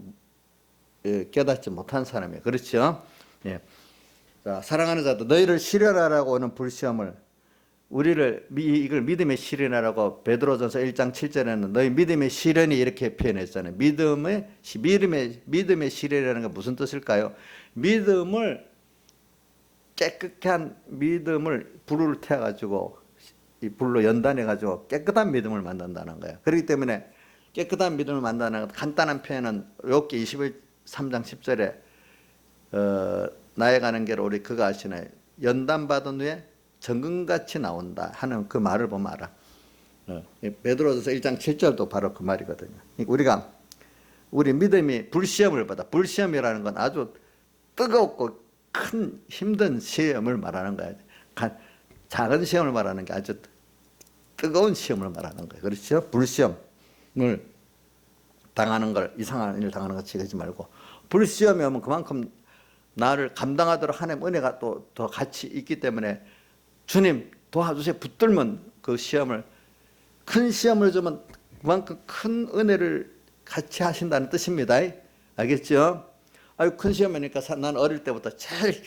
깨닫지 못한 사람이에요. 그렇죠? 예. 자, 사랑하는 자도 너희를 시련하라고 오는 불시험을 이걸 믿음의 시련이라고 베드로전서 1장 7절에는 너희 믿음의 시련이 이렇게 표현했잖아요. 믿음의 시련이라는 게 무슨 뜻일까요? 믿음을 깨끗한 믿음을 불을 태워가지고 이 불로 연단해가지고 깨끗한 믿음을 만든다는 거예요. 그렇기 때문에 깨끗한 믿음을 만든다는 간단한 표현은 욥기 23장 10절에 나의 가는 길을 우리 그가 아시나요? 연단받은 후에 정금같이 나온다 하는 그 말을 보면 알아. 베드로전서 1장 7절도 바로 그 말이거든요. 우리 믿음이 불시험을 받아. 불시험이라는 건 아주 뜨겁고 큰 힘든 시험을 말하는 거야. 작은 시험을 말하는 게 아주 뜨거운 시험을 말하는 거예요. 그렇죠? 불시험을 당하는 걸 이상한 일을 당하는 것 치지 말고 불시험이 오면 그만큼 나를 감당하도록 하나님 은혜가 또 더 같이 있기 때문에 주님 도와주세요. 붙들면 그 시험을 큰 시험을 주면 그만큼 큰 은혜를 같이 하신다는 뜻입니다. 알겠죠? 큰 시험이니까 난 어릴 때부터 제일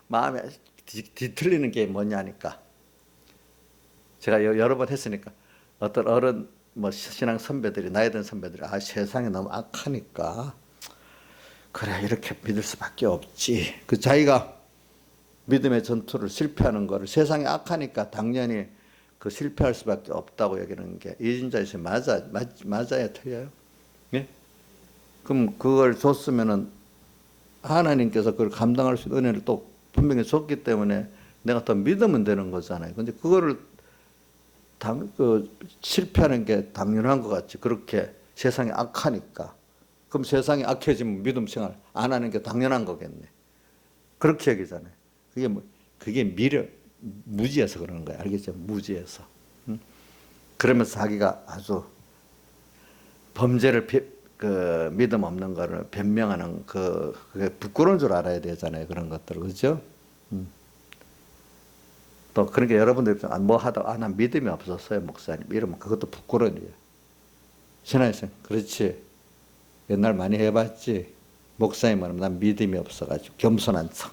마음에 뒤틀리는 게 뭐냐니까 제가 여러 번 했으니까 어떤 어른 신앙 선배들이 나이 든 선배들이 세상이 너무 악하니까 그래 이렇게 믿을 수밖에 없지. 그 자기가 믿음의 전투를 실패하는 거를 세상이 악하니까 당연히 그 실패할 수밖에 없다고 여기는 게 이진자에서 맞아야 틀려요? 예? 그럼 그걸 줬으면은 하나님께서 그걸 감당할 수 있는 은혜를 또 분명히 줬기 때문에 내가 더 믿으면 되는 거잖아요. 근데 그거를 실패하는 게 당연한 것 같지. 그렇게 세상이 악하니까. 그럼 세상이 악해지면 믿음 생활 안 하는 게 당연한 거겠네. 그렇게 얘기잖아요. 그게 무지해서 그러는 거야. 알겠죠? 무지해서. 응? 그러면서 자기가 아주 범죄를 믿음 없는 거를 변명하는 그게 부끄러운 줄 알아야 되잖아요. 그런 것들. 그죠? 또 그러니까 여러분들 뭐 하다가 난 믿음이 없었어요, 목사님. 이러면 그것도 부끄러운 일이에요. 신하에서 그렇지. 옛날 많이 해봤지. 목사님 말하면 난 믿음이 없어가지고 겸손한 척.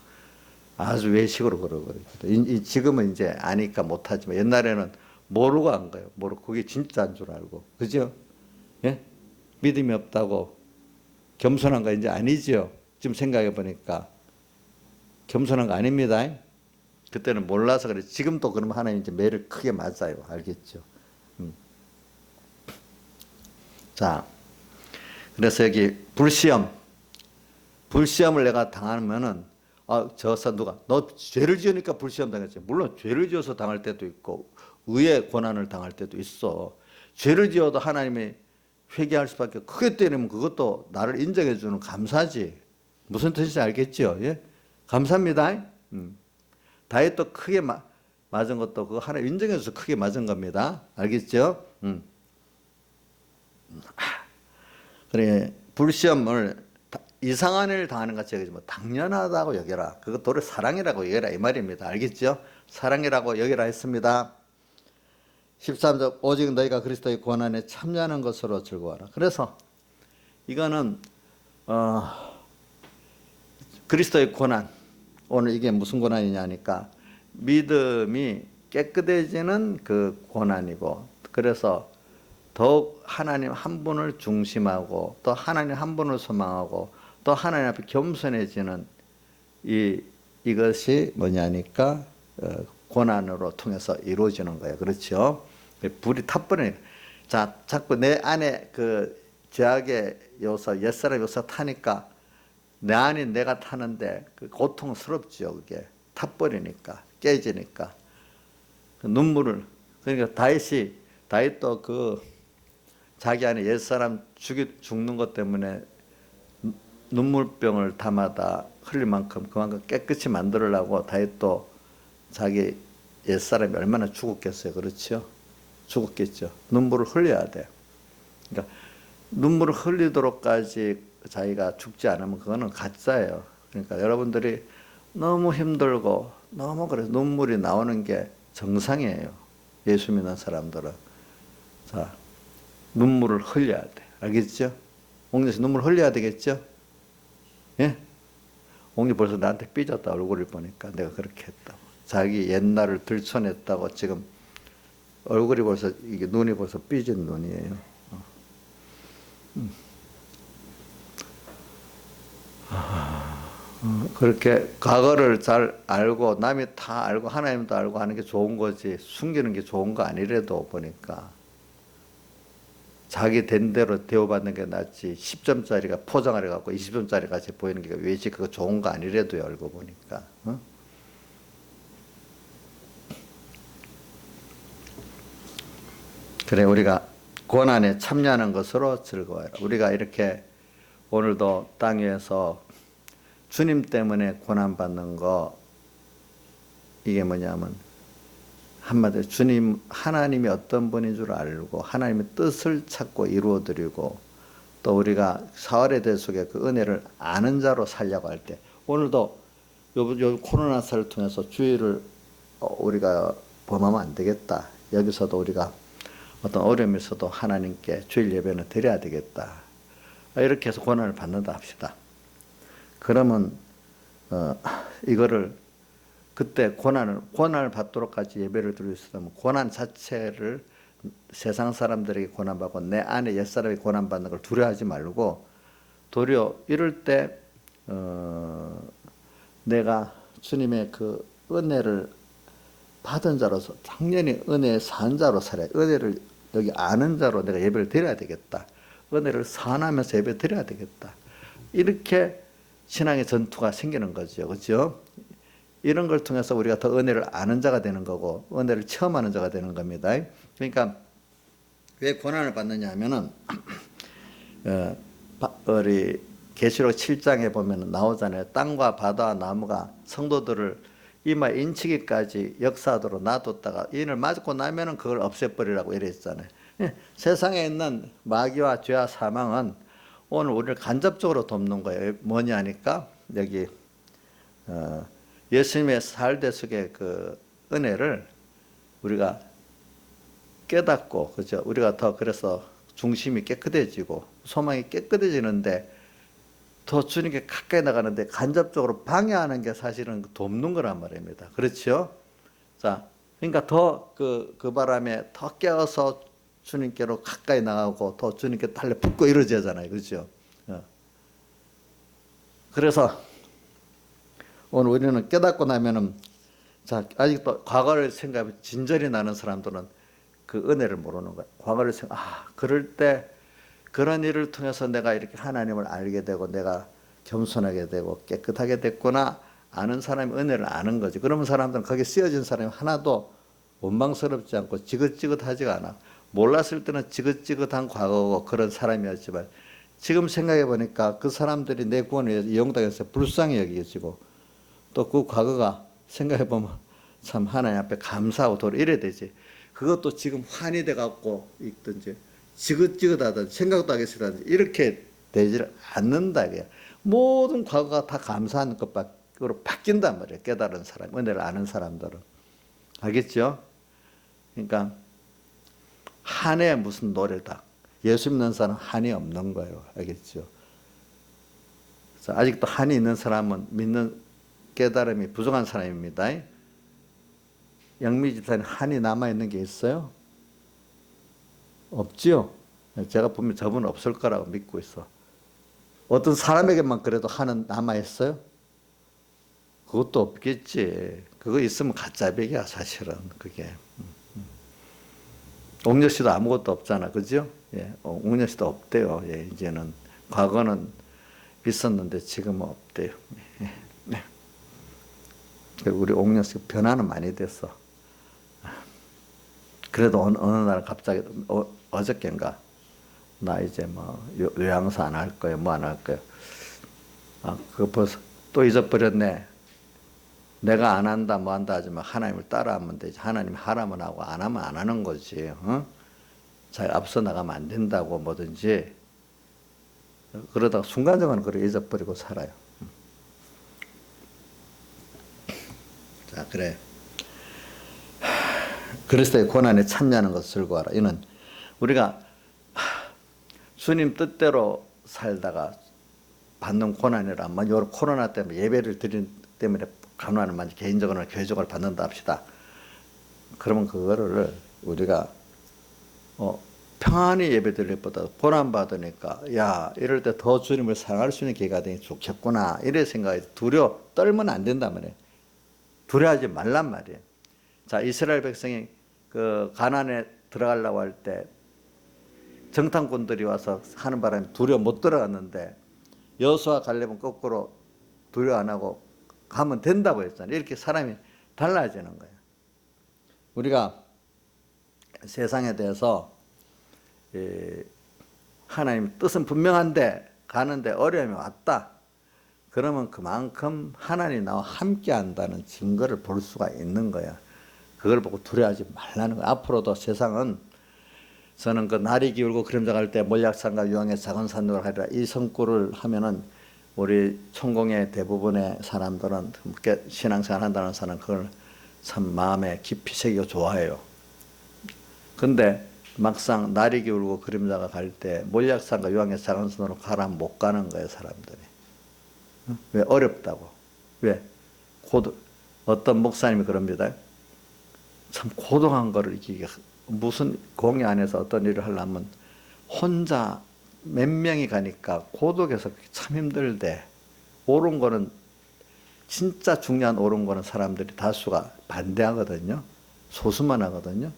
아주 외식으로 그러거든요. 지금은 이제 아니까 못하지만 옛날에는 모르고 한 거예요. 모르고 그게 진짜인 줄 알고. 그죠? 예? 믿음이 없다고 겸손한 거 이제 아니죠. 지금 생각해 보니까 겸손한 거 아닙니다. 그때는 몰라서 그래. 지금도 그러면 하나님 이제 매를 크게 맞아요. 알겠죠? 자, 그래서 여기 불시험을 내가 당하면은 저서 누가 너 죄를 지으니까 불시험 당했지. 물론 죄를 지어서 당할 때도 있고 의의 고난을 당할 때도 있어. 죄를 지어도 하나님이 회개할 수밖에. 크게 때리면 그것도 나를 인정해 주는 감사지. 무슨 뜻인지 알겠죠? 예? 감사합니다. 다윗도 크게 맞은 것도 그거 하나 인정해 줘서 크게 맞은 겁니다. 알겠죠? 그래, 불시험을 이상한 일을 당하는 것이 여기지만 당연하다고 여겨라. 그것도를 사랑이라고 여겨라 이 말입니다. 알겠죠? 사랑이라고 여겨라 했습니다. 13절 오직 너희가 그리스도의 고난에 참여하는 것으로 즐거워하라. 그래서 이거는 그리스도의 고난, 오늘 이게 무슨 고난이냐니까 믿음이 깨끗해지는 그 고난이고, 그래서 더욱 하나님 한 분을 중심하고 또 하나님 한 분을 소망하고 또 하나님 앞에 겸손해지는 이것이 뭐냐니까 고난으로 통해서 이루어지는 거예요. 그렇죠? 불이 타버리니까. 자, 자꾸 내 안에 그 죄악의 요소, 옛사람 요소 타니까 내 안에 내가 타는데 그 고통스럽죠. 그게 타버리니까, 깨지니까. 그 눈물을, 그러니까 다윗도 그 자기 안에 옛사람 죽는 것 때문에 눈물병을 담아다 흘릴 만큼 그만큼 깨끗이 만들려고 다윗도 자기 옛사람이 얼마나 죽었겠어요. 그렇죠? 죽었겠죠. 눈물을 흘려야 돼요. 그러니까 눈물을 흘리도록까지 자기가 죽지 않으면 그거는 가짜예요. 그러니까 여러분들이 너무 힘들고 너무 그래서 눈물이 나오는 게 정상이에요. 예수 믿는 사람들은. 자, 눈물을 흘려야 돼. 알겠죠? 옥녀 씨 눈물 흘려야 되겠죠? 예? 옥녀 벌써 나한테 삐졌다. 얼굴을 보니까 내가 그렇게 했다고. 자기 옛날을 들춰냈다고 지금 얼굴이 벌써 이게 눈이 벌써 삐진 눈이에요. 그렇게 과거를 잘 알고 남이 다 알고 하나님도 알고 하는 게 좋은 거지 숨기는 게 좋은 거 아니래도 보니까 자기 된 대로 대우받는 게 낫지 10점짜리가 포장을 해갖고 20점짜리 같이 보이는 게 왜지 그거 좋은 거 아니래도요. 알고 보니까. 그래, 우리가 고난에 참여하는 것으로 즐거워요. 우리가 이렇게 오늘도 땅 위에서 주님 때문에 고난받는 거, 이게 뭐냐면 한마디로 하나님이 어떤 분인 줄 알고 하나님의 뜻을 찾고 이루어드리고 또 우리가 사활의 대 속에 그 은혜를 아는 자로 살려고 할 때, 오늘도 요 코로나사를 통해서 주의를 우리가 범하면 안 되겠다. 여기서도 우리가 어떤 어려움이 있어도 하나님께 주일 예배는 드려야 되겠다. 이렇게 해서 고난을 받는다 합시다. 그러면 이거를 그때 고난을 받도록까지 예배를 드릴 수 있다면 고난 자체를 세상 사람들에게 고난받고 내 안에 옛사람이 고난받는 걸 두려워하지 말고 도리어 이럴 때 내가 주님의 그 은혜를 받은 자로서 당연히 은혜의 산 자로 살아야, 은혜를 여기 아는 자로 내가 예배를 드려야 되겠다. 은혜를 산하면서 예배 드려야 되겠다. 이렇게 신앙의 전투가 생기는 거죠. 그렇죠? 이런 걸 통해서 우리가 더 은혜를 아는 자가 되는 거고 은혜를 체험하는 자가 되는 겁니다. 그러니까 왜 고난을 받느냐 하면은 우리 계시록 7장에 보면 나오잖아요. 땅과 바다와 나무가 성도들을 이마 인치기까지 역사하도록 놔뒀다가 인을 맞고 나면은 그걸 없애버리라고 이랬잖아요. 세상에 있는 마귀와 죄와 사망은 오늘 우리를 간접적으로 돕는 거예요. 뭐냐 하니까 여기 예수님의 살대 속의 그 은혜를 우리가 깨닫고, 그죠? 우리가 더 그래서 중심이 깨끗해지고 소망이 깨끗해지는데 더 주님께 가까이 나가는데 간접적으로 방해하는 게 사실은 돕는 거란 말입니다. 그렇죠? 자, 그러니까 더 그 바람에 더 깨어서 주님께로 가까이 나가고 더 주님께 달려붙고 이러잖아요. 그렇죠? 그래서 오늘 우리는 깨닫고 나면은 자, 아직도 과거를 생각하면 진절이 나는 사람들은 그 은혜를 모르는 거예요. 과거를 그럴 때 그런 일을 통해서 내가 이렇게 하나님을 알게 되고 내가 겸손하게 되고 깨끗하게 됐구나 아는 사람이 은혜를 아는 거지. 그러면 사람들은 거기에 쓰여진 사람이 하나도 원망스럽지 않고 지긋지긋하지가 않아. 몰랐을 때는 지긋지긋한 과거고 그런 사람이었지만 지금 생각해 보니까 그 사람들이 내 구원을 위해서 이용당해서 불쌍히 여기지고 또 그 과거가 생각해 보면 참 하나님 앞에 감사하고 돌아 이래야 되지. 그것도 지금 환이 돼 갖고 있든지 지긋지긋하든지 생각도 하기 싫다든지 이렇게 되지를 않는다. 모든 과거가 다 감사하는 것으로 바뀐단 말이에요. 깨달은 사람, 은혜를 아는 사람들은. 알겠죠? 그러니까 한해 무슨 노래다. 예수 믿는 사람은 한이 없는 거예요. 알겠죠? 그래서 아직도 한이 있는 사람은 믿는 깨달음이 부족한 사람입니다. 영미 집사님 한이 남아있는 게 있어요? 없지요? 제가 보면 저분 없을 거라고 믿고 있어. 어떤 사람에게만 그래도 한은 남아있어요? 그것도 없겠지. 그거 있으면 가짜백이야 사실은 그게. 옥녀 씨도 아무것도 없잖아. 그죠? 예, 옥녀 씨도 없대요. 예, 이제는. 과거는 있었는데 지금은 없대요. 예, 네. 우리 옥녀 씨 변화는 많이 됐어. 그래도 어느 날 갑자기 어저께인가 나 이제 뭐 요양사 안 할 거예요. 뭐 안 할 거예요. 그거 벌써 또 잊어버렸네. 내가 안 한다 뭐 한다 하지만 하나님을 따라하면 되지. 하나님 하라면 하고 안 하면 안 하는 거지. 자기 앞서 나가면 안 된다고 뭐든지. 그러다가 순간적으로 그걸 잊어버리고 살아요. 자, 그래. 그리스도의 고난에 참여하는 것을 즐거워하라. 이는 우리가 주님 뜻대로 살다가 받는 고난이라. 요 코로나 때문에 예배를 드린 때문에 간호하는 만 개인적으로나 교회적으로 받는다 합시다. 그러면 그거를 우리가 평안히 예배 드릴 것보다 고난 받으니까 야 이럴 때 더 주님을 사랑할 수 있는 기회가 되니 좋겠구나 이래 생각이 떨면 안 된단 말이에요. 두려워하지 말란 말이에요. 자, 이스라엘 백성이 그 가나안에 들어가려고 할 때 정탐꾼들이 와서 하는 바람에 두려워 못 들어갔는데 여호수아 갈렙은 거꾸로 두려워 안 하고 가면 된다고 했잖아요. 이렇게 사람이 달라지는 거예요. 우리가 세상에 대해서 하나님 뜻은 분명한데 가는데 어려움이 왔다. 그러면 그만큼 하나님이 나와 함께 한다는 증거를 볼 수가 있는 거야. 그걸 보고 두려워하지 말라는 거야. 앞으로도 세상은 저는 그 날이 기울고 그림자 갈 때 몰약산과 유황의 작은 산으로 가리라 이 성구를 하면은 우리 천공의 대부분의 사람들은 신앙생활 한다는 사람은 그걸 참 마음에 깊이 새기고 좋아해요. 근데 막상 날이 기울고 그림자가 갈 때 몰약산과 유황의 작은 산으로 가라면 못 가는 거예요, 사람들이. 왜? 어렵다고. 왜? 어떤 목사님이 그럽니다. 참 고독한 거를 이기기가 무슨 공회 안에서 어떤 일을 하려면 혼자 몇 명이 가니까 고독해서 참 힘들대. 옳은 거는 진짜 중요한 옳은 거는 사람들이 다수가 반대하거든요. 소수만 하거든요.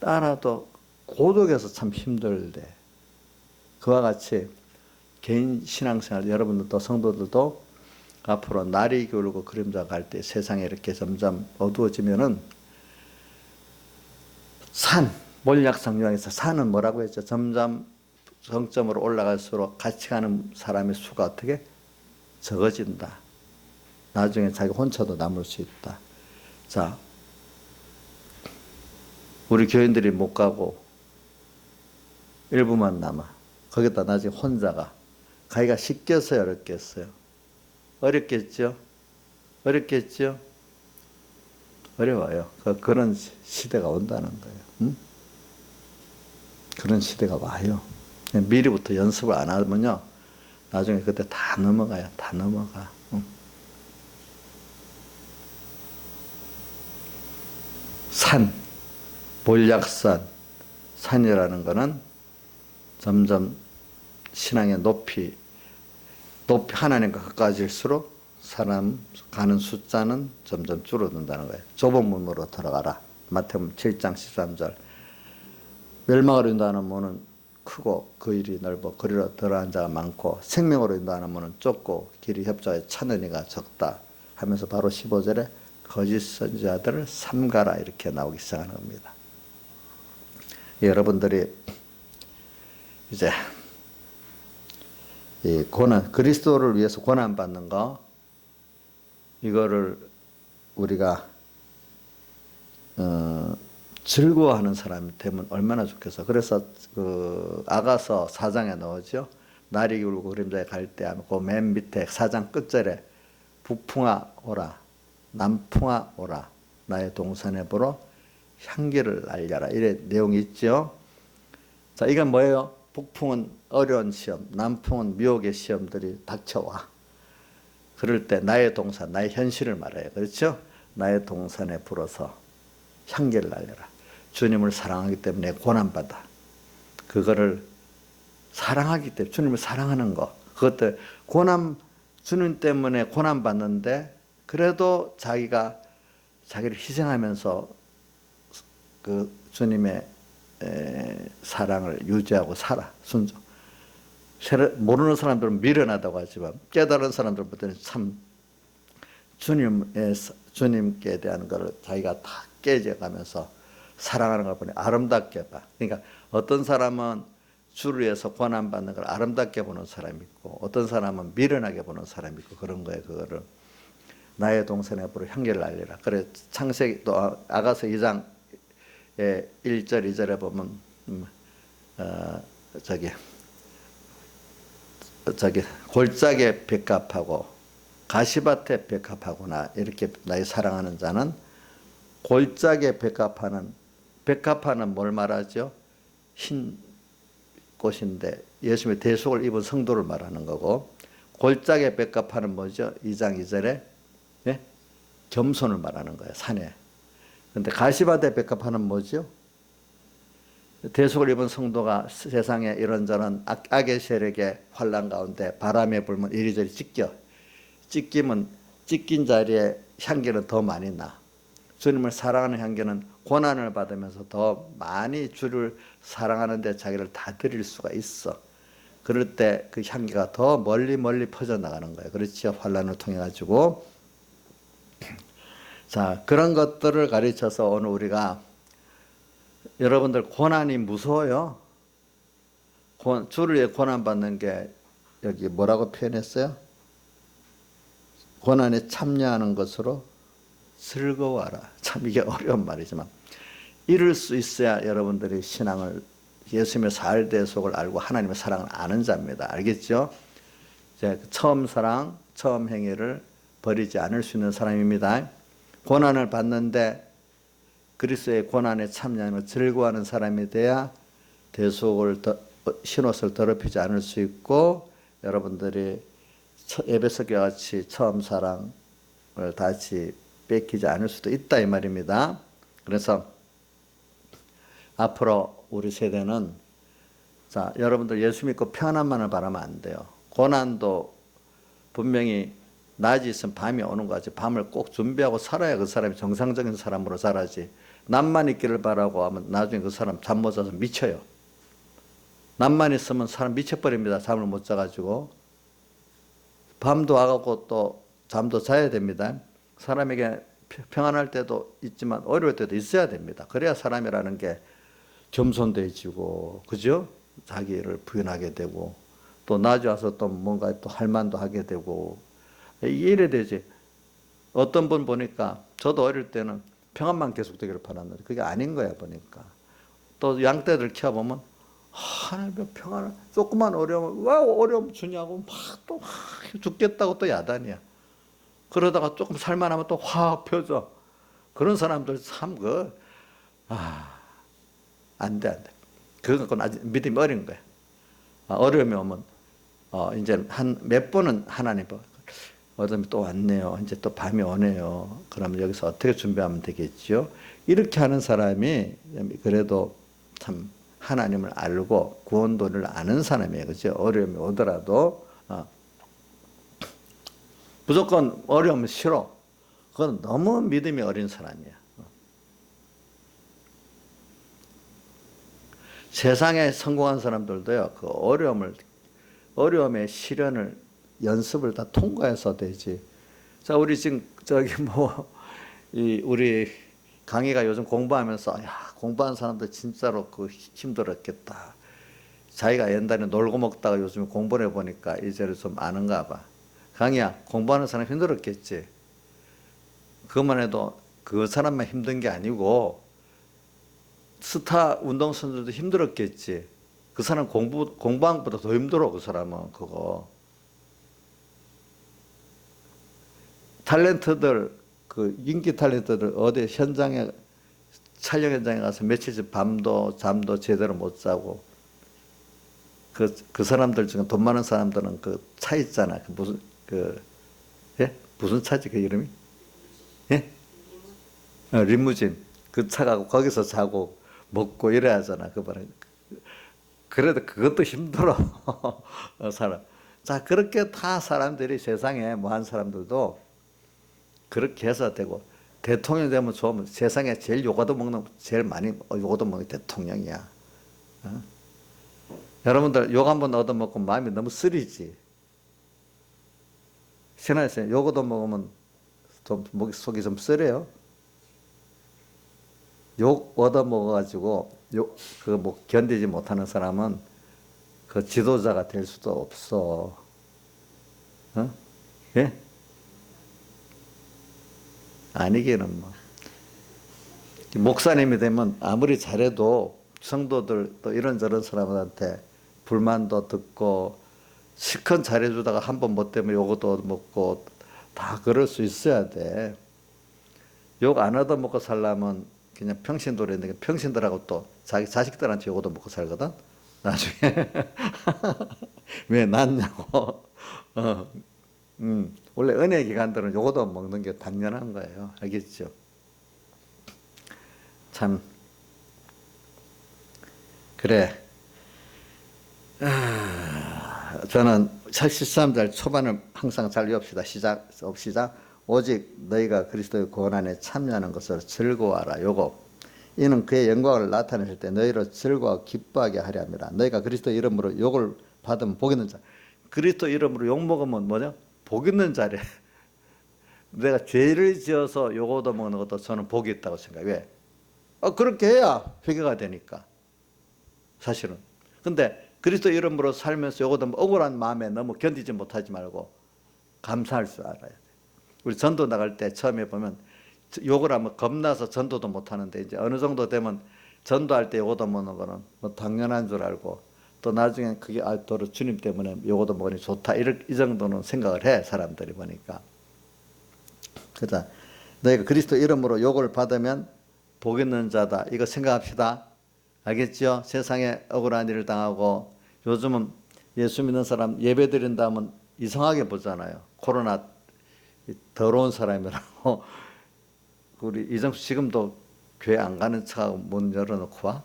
따라도 고독해서 참 힘들대. 그와 같이 개인 신앙생활 여러분들도 성도들도 앞으로 날이 겨울고 그림자 갈 때 세상에 이렇게 점점 어두워지면은 몰약상유학에서 산은 뭐라고 했죠? 점점 정점으로 올라갈수록 같이 가는 사람의 수가 어떻게 적어진다. 나중에 자기 혼자도 남을 수 있다. 자, 우리 교인들이 못 가고 일부만 남아. 거기다 나중에 혼자가 가기가 쉽겠어요, 어렵겠어요? 어렵겠죠? 어렵겠죠? 어려워요. 그런 시대가 온다는 거예요. 응? 그런 시대가 와요. 미리부터 연습을 안 하면요, 나중에 그때 다 넘어가요. 다 넘어가. 응? 산, 몰약산, 산이라는 거는 점점 신앙의 높이 하나님과 가까워질수록 사람 가는 숫자는 점점 줄어든다는 거예요. 좁은 문으로 들어가라. 마태복음 7장 13절. 멸망으로 인도하는 문은 크고 그 일이 넓어 그리로 들어간 자가 많고 생명으로 인도하는 문은 좁고 길이 협착에 찾는 이가 적다 하면서 바로 15절에 거짓 선지자들을 삼가라 이렇게 나오기 시작하는 겁니다. 여러분들이 이제 이 고난, 그리스도를 위해서 고난받는 거, 이거를 우리가 즐거워하는 사람이 되면 얼마나 좋겠어. 그래서 그 아가서 4장에 나오죠. 날이 겨울고 그림자에 갈 때 하면 그 맨 밑에 4장 끝절에 북풍아 오라, 남풍아 오라, 나의 동산에 보러 향기를 날려라. 이래 내용이 있죠. 자, 이건 뭐예요? 북풍은 어려운 시험, 남풍은 미혹의 시험들이 닥쳐와. 그럴 때 나의 동산, 나의 현실을 말해요. 그렇죠? 나의 동산에 불어서 향기를 날려라. 주님을 사랑하기 때문에 고난받아. 그거를 사랑하기 때문에, 주님을 사랑하는 거. 그것들, 주님 때문에 고난받는데, 그래도 자기를 희생하면서 그 주님의 사랑을 유지하고 살아. 순종. 모르는 사람들은 미련하다고 하지만 깨달은 사람들보다는 참 주님께 대한 것을 자기가 다 깨져가면서 사랑하는 걸 보니 아름답게 봐. 그러니까 어떤 사람은 주를 위해서 고난받는 걸 아름답게 보는 사람이 있고 어떤 사람은 미련하게 보는 사람이 있고 그런 거예요. 그거를 나의 동산에 불어 향기를 날리라. 그래 창세기 또 아가서 2장 1절 2절에 보면 골짜기에 백합하고 가시밭에 백합하구나 이렇게 나의 사랑하는 자는 골짜기에 백합하는 뭘 말하죠? 흰 꽃인데 예수님의 대속을 입은 성도를 말하는 거고 골짜기에 백합하는 뭐죠? 2장 2절에 네? 겸손을 말하는 거예요. 산에. 그런데 가시밭에 백합하는 뭐죠? 대속을 입은 성도가 세상에 이런저런 악의 세력의 환란 가운데 바람에 불면 이리저리 찢긴 자리에 향기는 더 많이 나. 주님을 사랑하는 향기는 고난을 받으면서 더 많이 주를 사랑하는데 자기를 다 드릴 수가 있어. 그럴 때 그 향기가 더 멀리 퍼져나가는 거예요. 그렇죠? 환란을 통해 가지고. 자, 그런 것들을 가르쳐서 오늘 우리가 여러분들 고난이 무서워요. 주를 위해 고난받는 게 여기 뭐라고 표현했어요? 고난에 참여하는 것으로 즐거워하라. 참 이게 어려운 말이지만 이룰 수 있어야 여러분들이 신앙을 예수님의 사활대속을 알고 하나님의 사랑을 아는 자입니다. 알겠죠? 이제 처음 사랑, 처음 행위를 버리지 않을 수 있는 사람입니다. 고난을 받는데 그리스도의 고난에 참여하며 즐거워하는 사람이 돼야 흰옷을 더럽히지 않을 수 있고 여러분들이 에베소교와 같이 처음 사랑을 다시 뺏기지 않을 수도 있다 이 말입니다. 그래서 앞으로 우리 세대는 자 여러분들 예수 믿고 평안만을 바라면 안 돼요. 고난도 분명히 낮이 있으면 밤이 오는 거지. 밤을 꼭 준비하고 살아야 그 사람이 정상적인 사람으로 자라지. 낮만 있기를 바라고 하면 나중에 그 사람 잠 못 자서 미쳐요. 낮만 있으면 사람 미쳐버립니다. 잠을 못 자가지고. 밤도 와갖고 또 잠도 자야 됩니다. 사람에게 평안할 때도 있지만 어려울 때도 있어야 됩니다. 그래야 사람이라는 게 겸손돼지고, 그죠? 자기를 부인하게 되고, 또 낮에 와서 또 뭔가 또 할 만도 하게 되고, 이래 되지. 어떤 분 보니까 저도 어릴 때는 평안만 계속되기를 바랐는데 그게 아닌 거야 보니까. 또 양떼들 키워보면 하나님 평안을, 조그만 어려움을 왜 어려움 주냐고 막 죽겠다고 또 야단이야. 그러다가 조금 살만하면 또 확 펴져. 그런 사람들 참 안 돼, 안 돼. 그건 아직 믿음이 어린 거야. 어려움이 오면 이제 한 몇 번은 하나님 어둠이 또 왔네요. 이제 또 밤이 오네요. 그러면 여기서 어떻게 준비하면 되겠죠? 이렇게 하는 사람이 그래도 참 하나님을 알고 구원도를 아는 사람이에요. 그죠? 어려움이 오더라도 무조건 어려우면 싫어. 그건 너무 믿음이 어린 사람이야. 세상에 성공한 사람들도요, 그 어려움의 시련을 연습을 다 통과해서 되지. 자, 우리 지금 우리 강의가 요즘 공부하면서, 공부한 사람들 진짜로 힘들었겠다. 자기가 옛날에 놀고 먹다가 요즘 공부를 해보니까 이제는 좀 아는가 봐. 강의야, 공부하는 사람 힘들었겠지. 그것만 해도 그 사람만 힘든 게 아니고, 스타 운동선수들도 힘들었겠지. 그 사람 공부한 것보다 더 힘들어, 그 사람은, 그거. 탤런트들, 인기 탤런트들, 어디 촬영 현장에 가서 며칠째 밤도 잠도 제대로 못 자고, 그 사람들 중에 돈 많은 사람들은 그 차 있잖아. 무슨 차지, 그 이름이? 예? 리무진. 그 차 가고 거기서 자고 먹고 이래야 하잖아. 그래도 그것도 힘들어. 사람. 자, 그렇게 다 사람들이 세상에 뭐 한 사람들도 그렇게 해서 되고, 대통령 되면 좋으면 세상에 제일 제일 많이 요거도 먹는 대통령이야. 여러분들 욕 한번 얻어먹고 마음이 너무 쓰리지. 신화에서 요거도 먹으면 좀 속이 좀 쓰려요. 욕 얻어먹어가지고 견디지 못하는 사람은 그 지도자가 될 수도 없어. 예? 아니기는 뭐. 목사님이 되면 아무리 잘해도 성도들 또 이런저런 사람들한테 불만도 듣고 실컷 잘해주다가 한 번 못 되면 요것도 먹고 다 그럴 수 있어야 돼. 욕 안 얻어먹고 살려면 그냥 평신도리인데 평신들하고 또 자기 자식들한테 요것도 먹고 살거든. 나중에 왜 낫냐고. 원래 은혜 기관들은 요것도 먹는 게 당연한 거예요. 알겠죠? 참 그래. 저는 73절 초반을 항상 잘 외웁시다. 시작. 오직 너희가 그리스도의 구원 안에 참여하는 것으로 즐거워하라. 요거. 이는 그의 영광을 나타내실 때 너희로 즐거워 기뻐하게 하려 함이라. 너희가 그리스도 이름으로 욕을 받으면 복 있는 자. 그리스도 이름으로 욕 먹으면 뭐냐? 복 있는 자래. 내가 죄를 지어서 욕 얻어먹는 것도 저는 복이 있다고 생각해. 왜? 그렇게 해야 회개가 되니까. 사실은. 근데 그리스도 이름으로 살면서 요거도 억울한 마음에 너무 견디지 못하지 말고 감사할 줄 알아야 돼. 우리 전도 나갈 때 처음에 보면 욕을 하면 겁나서 전도도 못하는데 이제 어느 정도 되면 전도할 때 요거도 먹는 거는 뭐 당연한 줄 알고 또 나중에 그게 도로 주님 때문에 요거도 먹으니 좋다 이 정도는 생각을 해 사람들이 보니까. 그자 너희가 그리스도 이름으로 욕을 받으면 복 있는 자다 이거 생각합시다. 알겠죠? 세상에 억울한 일을 당하고 요즘은 예수 믿는 사람 예배 드린다 하면 이상하게 보잖아요. 코로나 더러운 사람이라고. 우리 이정수 지금도 교회 안 가는 척하고 문 열어놓고 와?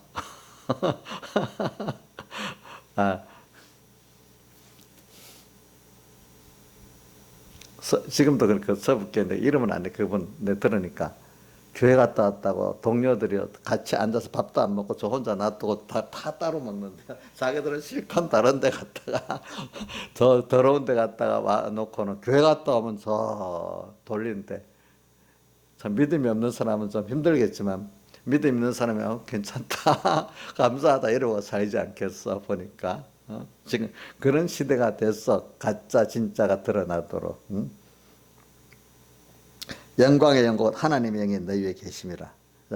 지금도 그렇게 서붙게 이름은 안 돼. 그분 내 들으니까 교회 갔다 왔다고 동료들이 같이 앉아서 밥도 안 먹고 저 혼자 놔두고 다 따로 먹는데 자기들은 실컷 다른 데 갔다가 더 더러운 데 갔다가 와놓고는 교회 갔다 오면 저 돌리는데 참 믿음이 없는 사람은 좀 힘들겠지만 믿음 있는 사람이 괜찮다 감사하다 이러고 살지 않겠어 보니까 지금 그런 시대가 됐어. 가짜 진짜가 드러나도록. 영광의 영광 하나님의 영이 너희 위에 계심이라.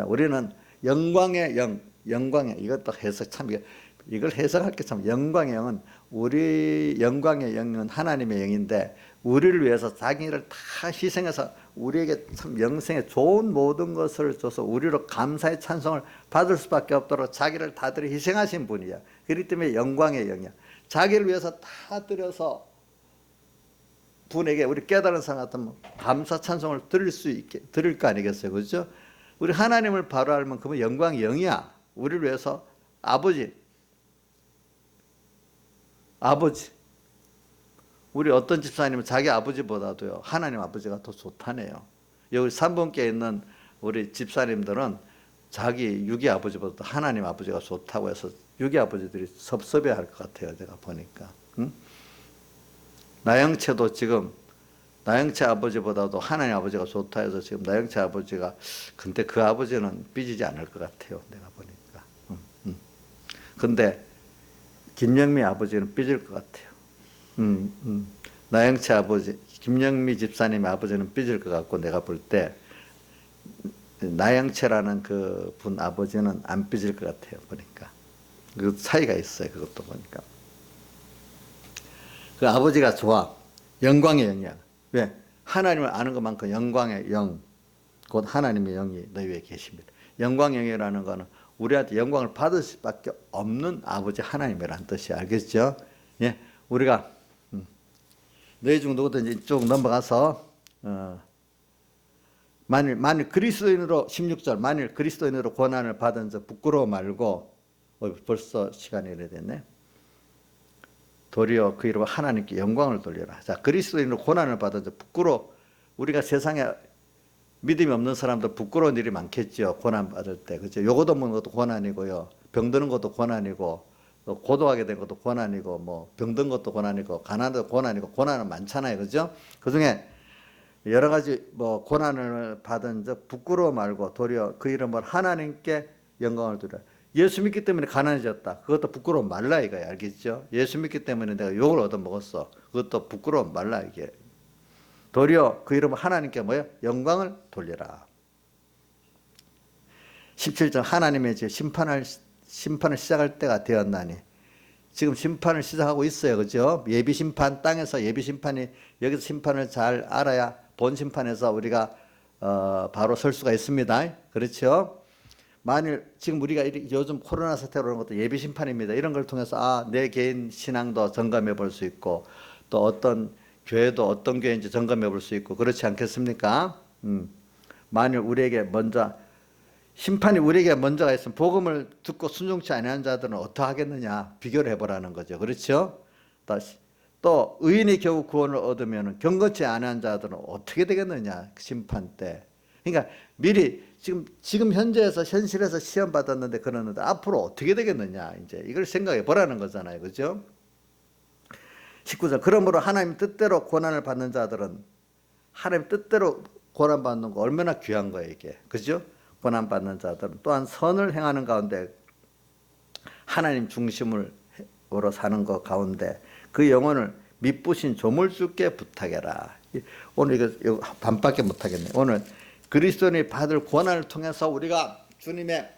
우리는 영광의 영, 영광의 이것도 해석 참 이걸 해석할 게 참 영광의 영은 우리 영광의 영은 하나님의 영인데 우리를 위해서 자기를 다 희생해서 우리에게 참 영생에 좋은 모든 것을 줘서 우리로 감사의 찬송을 받을 수밖에 없도록 자기를 다들 희생하신 분이야. 그렇기 때문에 영광의 영이야. 자기를 위해서 다 드려서 분에게 우리 깨달은 사람 같으면 감사 찬송을 드릴 거 아니겠어요, 그렇죠? 우리 하나님을 바로 알면 그분 영광의 영이야. 우리를 위해서 아버지, 우리 어떤 집사님은 자기 아버지보다도요 하나님 아버지가 더 좋다네요. 여기 3번께 있는 우리 집사님들은 자기 유기 아버지보다 하나님 아버지가 좋다고 해서 유기 아버지들이 섭섭해할 것 같아요. 제가 보니까. 나영채도 지금 나영채 아버지보다도 하나님 아버지가 좋다 해서 지금 나영채 아버지가 근데 그 아버지는 삐지지 않을 것 같아요. 내가 보니까. 근데 김영미 아버지는 삐질 것 같아요. 나영채 아버지, 김영미 집사님의 아버지는 삐질 것 같고 내가 볼 때 나영채라는 그 분 아버지는 안 삐질 것 같아요. 보니까 그 차이가 있어요. 그것도 보니까 그 아버지가 좋아. 영광의 영이야. 왜? 하나님을 아는 것만큼 영광의 영, 곧 하나님의 영이 너희 위에 계십니다. 영광의 영이라는 것은 우리한테 영광을 받을 수밖에 없는 아버지 하나님이라는 뜻이 알겠죠? 예, 우리가 너희 중 누구든지 쭉 넘어가서 만일 그리스도인으로 16절 만일 그리스도인으로 고난을 받은 자 부끄러워 말고 벌써 시간이 이래 됐네. 도리어 그 이름으로 하나님께 영광을 돌려라. 자, 그리스도인으로 고난을 받은 자 부끄러워. 우리가 세상에 믿음이 없는 사람들 부끄러운 일이 많겠죠. 고난 받을 때. 그죠? 요거 없는 것도 고난이고요. 병드는 것도 고난이고 또 고도하게 된 것도 고난이고 뭐 병든 것도 고난이고 가난도 고난이고 고난은 많잖아요. 그죠? 그중에 여러 가지 뭐 고난을 받은 적 부끄러워 말고 도리어 그 이름으로 하나님께 영광을 돌려. 예수 믿기 때문에 가난해졌다. 그것도 부끄러워 말라 이거야. 알겠죠? 예수 믿기 때문에 내가 욕을 얻어먹었어. 그것도 부끄러워 말라 이게. 도리어 그 이름으로 하나님께 뭐예요? 영광을 돌려라. 17절 하나님의 이제 심판을 시작할 때가 되었나니 지금 심판을 시작하고 있어요. 그죠? 예비 심판 땅에서 예비 심판이 여기서 심판을 잘 알아야 본 심판에서 우리가 바로 설 수가 있습니다. 그렇죠? 만일 지금 우리가 요즘 코로나 사태로 그런 것도 예비 심판입니다. 이런 걸 통해서 내 개인 신앙도 점검해 볼 수 있고 또 어떤 교회도 어떤 교회인지 점검해 볼 수 있고 그렇지 않겠습니까? 만일 우리에게 먼저 심판이 우리에게 먼저가 있으면 복음을 듣고 순종치 아니한 자들은 어떻게 하겠느냐 비교를 해보라는 거죠. 그렇죠? 또 의인이 겨우 구원을 얻으면 경건치 아니한 자들은 어떻게 되겠느냐 심판 때. 그러니까 미리 지금 현실에서 시험 받았는데 그러는데 앞으로 어떻게 되겠느냐 이제 이걸 생각해 보라는 거잖아요. 그죠? 19절 그러므로 하나님 뜻대로 고난을 받는 자들은 하나님 뜻대로 고난 받는 거 얼마나 귀한 거예요 이게. 그죠? 고난 받는 자들은 또한 선을 행하는 가운데 하나님 중심으로 사는 것 가운데 그 영혼을 미쁘신 조물주께 부탁해라. 오늘 이거 반밖에 못하겠네. 오늘 그리스도인이 받을 고난을 통해서 우리가 주님의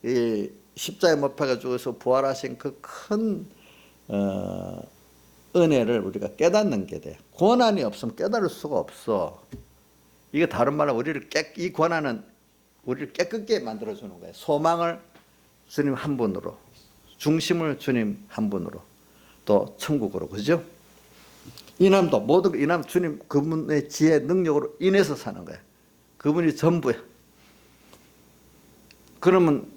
이 십자가에 못 박혀 죽어서 부활하신 그 큰 은혜를 우리가 깨닫는 게 돼. 고난이 없으면 깨달을 수가 없어. 이게 다른 말로 이 고난은 우리를 깨끗게 만들어주는 거예요. 소망을 주님 한 분으로, 중심을 주님 한 분으로, 또 천국으로. 그죠? 이남도 모든 이남 주님 그분의 지혜 능력으로 인해서 사는 거예요. 그분이 전부야. 그러면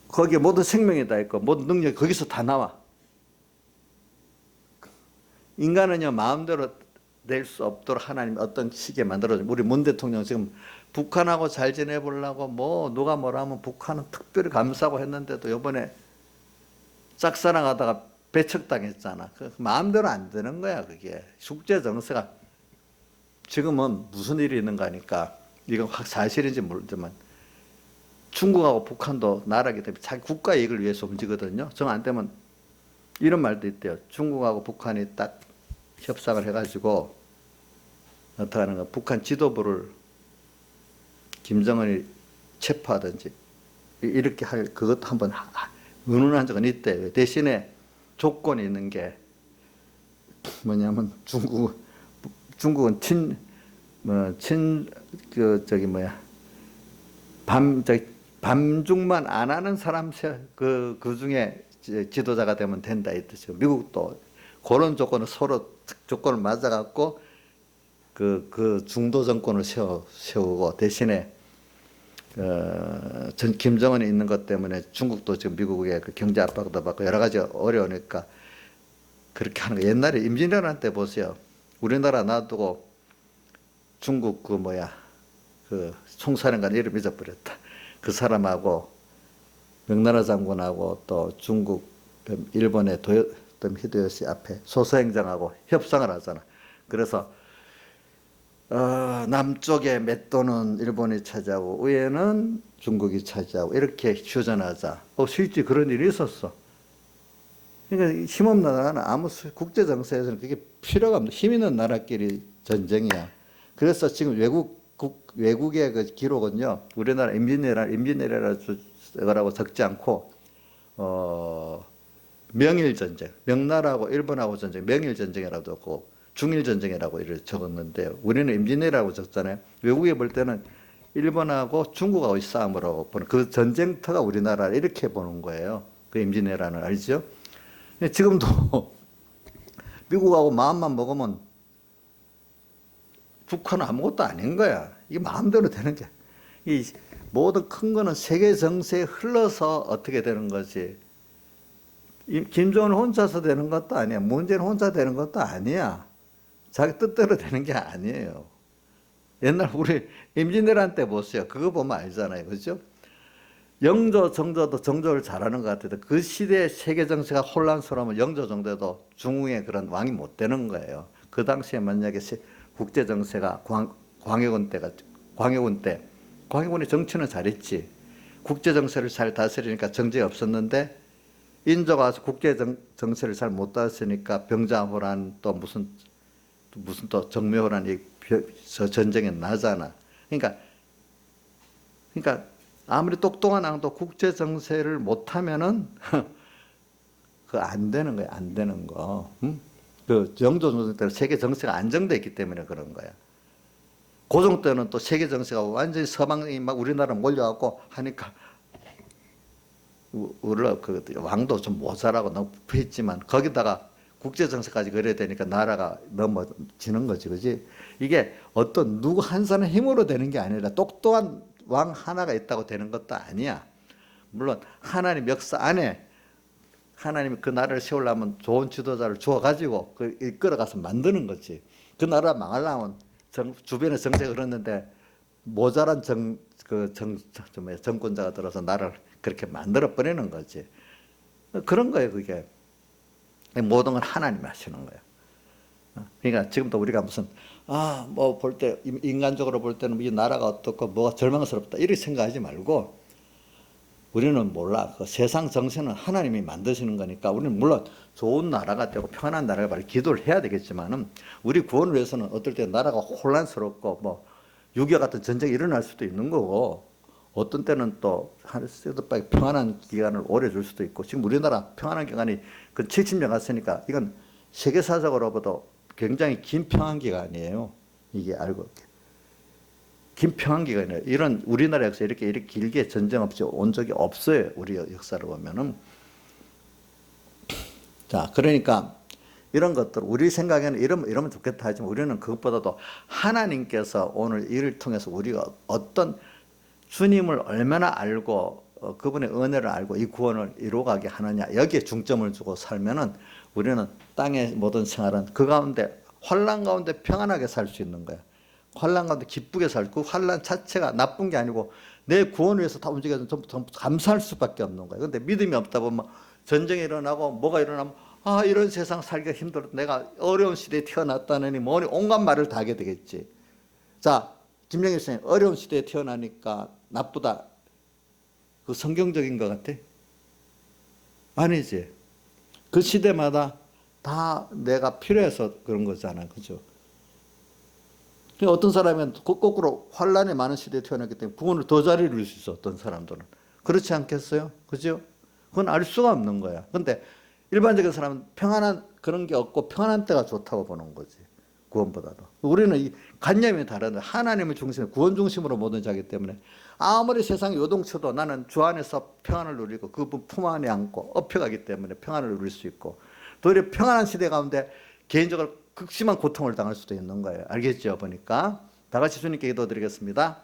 거기에 모든 생명이 다 있고 모든 능력이 거기서 다 나와. 인간은요 마음대로 낼 수 없도록 하나님이 어떤 시기에 만들어줘. 우리 문 대통령 지금 북한하고 잘 지내보려고 뭐 누가 뭐라 하면 북한은 특별히 감싸고 했는데도 이번에 짝사랑하다가 배척당했잖아. 그 마음대로 안 되는 거야 그게. 국제 정세가 지금은 무슨 일이 있는가 하니까 이건 확 사실인지 모르지만 중국하고 북한도 나라기 때문에 자기 국가 이익을 위해서 움직이거든요. 정 안 되면 이런 말도 있대요. 중국하고 북한이 딱 협상을 해가지고 어떻게 하는 거 북한 지도부를 김정은이 체포하든지 이렇게 할 그것도 한번 의논한 적은 있대요. 대신에 조건이 있는 게 뭐냐면 중국은 밤중만 안 하는 사람 그 중에 지도자가 되면 된다 이 뜻이죠. 미국도 그런 조건을 서로 조건을 맞아갖고 그 중도 정권을 세우고 대신에 김정은이 있는 것 때문에 중국도 지금 미국의 그 경제 압박도 받고 여러 가지 어려우니까 그렇게 하는 거. 옛날에 임진왜란 때 보세요. 우리나라 놔두고 중국 그 총사령관 이름 잊어버렸다. 그 사람하고 명나라 장군하고 또 중국 일본의 도요토미 히데요시 앞에 소서행정하고 협상을 하잖아. 그래서 남쪽에 몇 도는 일본이 차지하고 위에는 중국이 차지하고 이렇게 휴전하자. 실제 그런 일이 있었어. 그러니까 힘없는 나라는 아무 국제 정세에서는 그게 필요가 없는 힘 있는 나라끼리 전쟁이야. 그래서 지금 외국의 그 기록은요, 우리나라 임진왜란이라고 적지 않고 명일전쟁, 명나라하고 일본하고 전쟁, 명일전쟁이라고 적고 중일전쟁이라고 이렇게 적었는데 우리는 임진왜란이라고 적잖아요. 외국에 볼 때는 일본하고 중국하고의 싸움으로 보는 그 전쟁터가 우리나라 이렇게 보는 거예요. 그 임진왜란을 알죠? 지금도 미국하고 마음만 먹으면 북한은 아무것도 아닌 거야. 이게 마음대로 되는 게. 이 모든 큰 거는 세계 정세에 흘러서 어떻게 되는 거지. 김정은 혼자서 되는 것도 아니야. 문재인 혼자 되는 것도 아니야. 자기 뜻대로 되는 게 아니에요. 옛날 우리 임진왜란 때 보세요. 그거 보면 알잖아요. 그죠? 영조, 정조도 정조를 잘하는 것 같아도 그 시대의 세계 정세가 혼란스러우면 영조, 정조도 중흥의 그런 왕이 못 되는 거예요. 그 당시에 만약에 국제 정세가 광해군 때 광해군이 정치는 잘했지. 국제 정세를 잘 다스리니까 정쟁이 없었는데 인조가 와서 국제 정세를 잘 못 다스리니까 병자호란 또 무슨 또 정묘호란 이 전쟁이 나잖아. 그러니까 아무리 똑똑한 왕도 국제 정세를 못하면은 그 안 되는 거야. 안 되는 거. 응? 그 영조 정도 때는 세계 정세가 안정돼 있기 때문에 그런 거야. 고종 때는 또 세계 정세가 완전히 서방이 막 우리나라 몰려갖고 하니까 우리가 그 왕도 좀 모자라고 너무 부했지만 거기다가 국제 정세까지 그래야 되니까 나라가 넘어지는 거지, 그지? 이게 어떤 누구 한 사람 힘으로 되는 게 아니라 똑똑한 왕 하나가 있다고 되는 것도 아니야. 물론 하나님 역사 안에 하나님이 그 나라를 세우려면 좋은 지도자를 주어가지고 그 이끌어가서 만드는 거지. 그 나라 망하려면 주변에 정세가 그랬는데 모자란 정권자가 들어서 나라를 그렇게 만들어 버리는 거지. 그런 거예요, 그게. 모든 건 하나님이 하시는 거예요. 그러니까 지금도 우리가 무슨 뭐 볼 때 인간적으로 볼 때는 이 나라가 어떻고 뭐가 절망스럽다 이렇게 생각하지 말고 우리는 몰라. 그 세상 정세는 하나님이 만드시는 거니까 우리는 물론 좋은 나라가 되고 평안한 나라가 바로 기도를 해야 되겠지만은 우리 구원을 위해서는 어떨 때 나라가 혼란스럽고 뭐 6.25 같은 전쟁이 일어날 수도 있는 거고 어떤 때는 또 한 세도밖에 평안한 기간을 오래 줄 수도 있고 지금 우리나라 평안한 기간이 그 70년 갔으니까 이건 세계사적으로 봐도 굉장히 긴 평안 기간이에요. 이게 알고 긴 평안 기간이에요. 이런 우리나라 역사 이렇게 길게 전쟁 없이 온 적이 없어요. 우리 역사를 보면은. 자, 그러니까 이런 것들 우리 생각에는 이러면 좋겠다 하지만 우리는 그것보다도 하나님께서 오늘 이를 통해서 우리가 어떤 주님을 얼마나 알고 그분의 은혜를 알고 이 구원을 이루어가게 하느냐 여기에 중점을 두고 살면은 우리는 땅의 모든 생활은 그 가운데 환란 가운데 평안하게 살 수 있는 거야. 환란 가운데 기쁘게 살고, 환란 자체가 나쁜 게 아니고 내 구원을 위해서 다 움직여서 전부 감사할 수밖에 없는 거야. 근데 믿음이 없다 보면 전쟁이 일어나고 뭐가 일어나면 아, 이런 세상 살기가 힘들어. 내가 어려운 시대에 태어났다느니 뭐니 온갖 말을 다 하게 되겠지. 자, 김영일 선생님, 어려운 시대에 태어나니까 나쁘다. 그 성경적인 것 같아? 아니지. 그 시대마다 다 내가 필요해서 그런 거잖아. 그죠? 어떤 사람은 거꾸로 환란이 많은 시대에 태어났기 때문에 구원을 더 잘 이룰 수 있어. 어떤 사람들은. 그렇지 않겠어요? 그죠? 그건 알 수가 없는 거야. 근데 일반적인 사람은 평안한 그런 게 없고 평안한 때가 좋다고 보는 거지. 구원보다도. 우리는 이 관념이 다른데 하나님의 중심에 구원 중심으로 모든 자기 때문에 아무리 세상이 요동쳐도 나는 주 안에서 평안을 누리고 그분 품 안에 안고 업혀가기 때문에 평안을 누릴 수 있고 도리어 평안한 시대 가운데 개인적으로 극심한 고통을 당할 수도 있는 거예요. 알겠죠? 보니까 다 같이 주님께 기도드리겠습니다.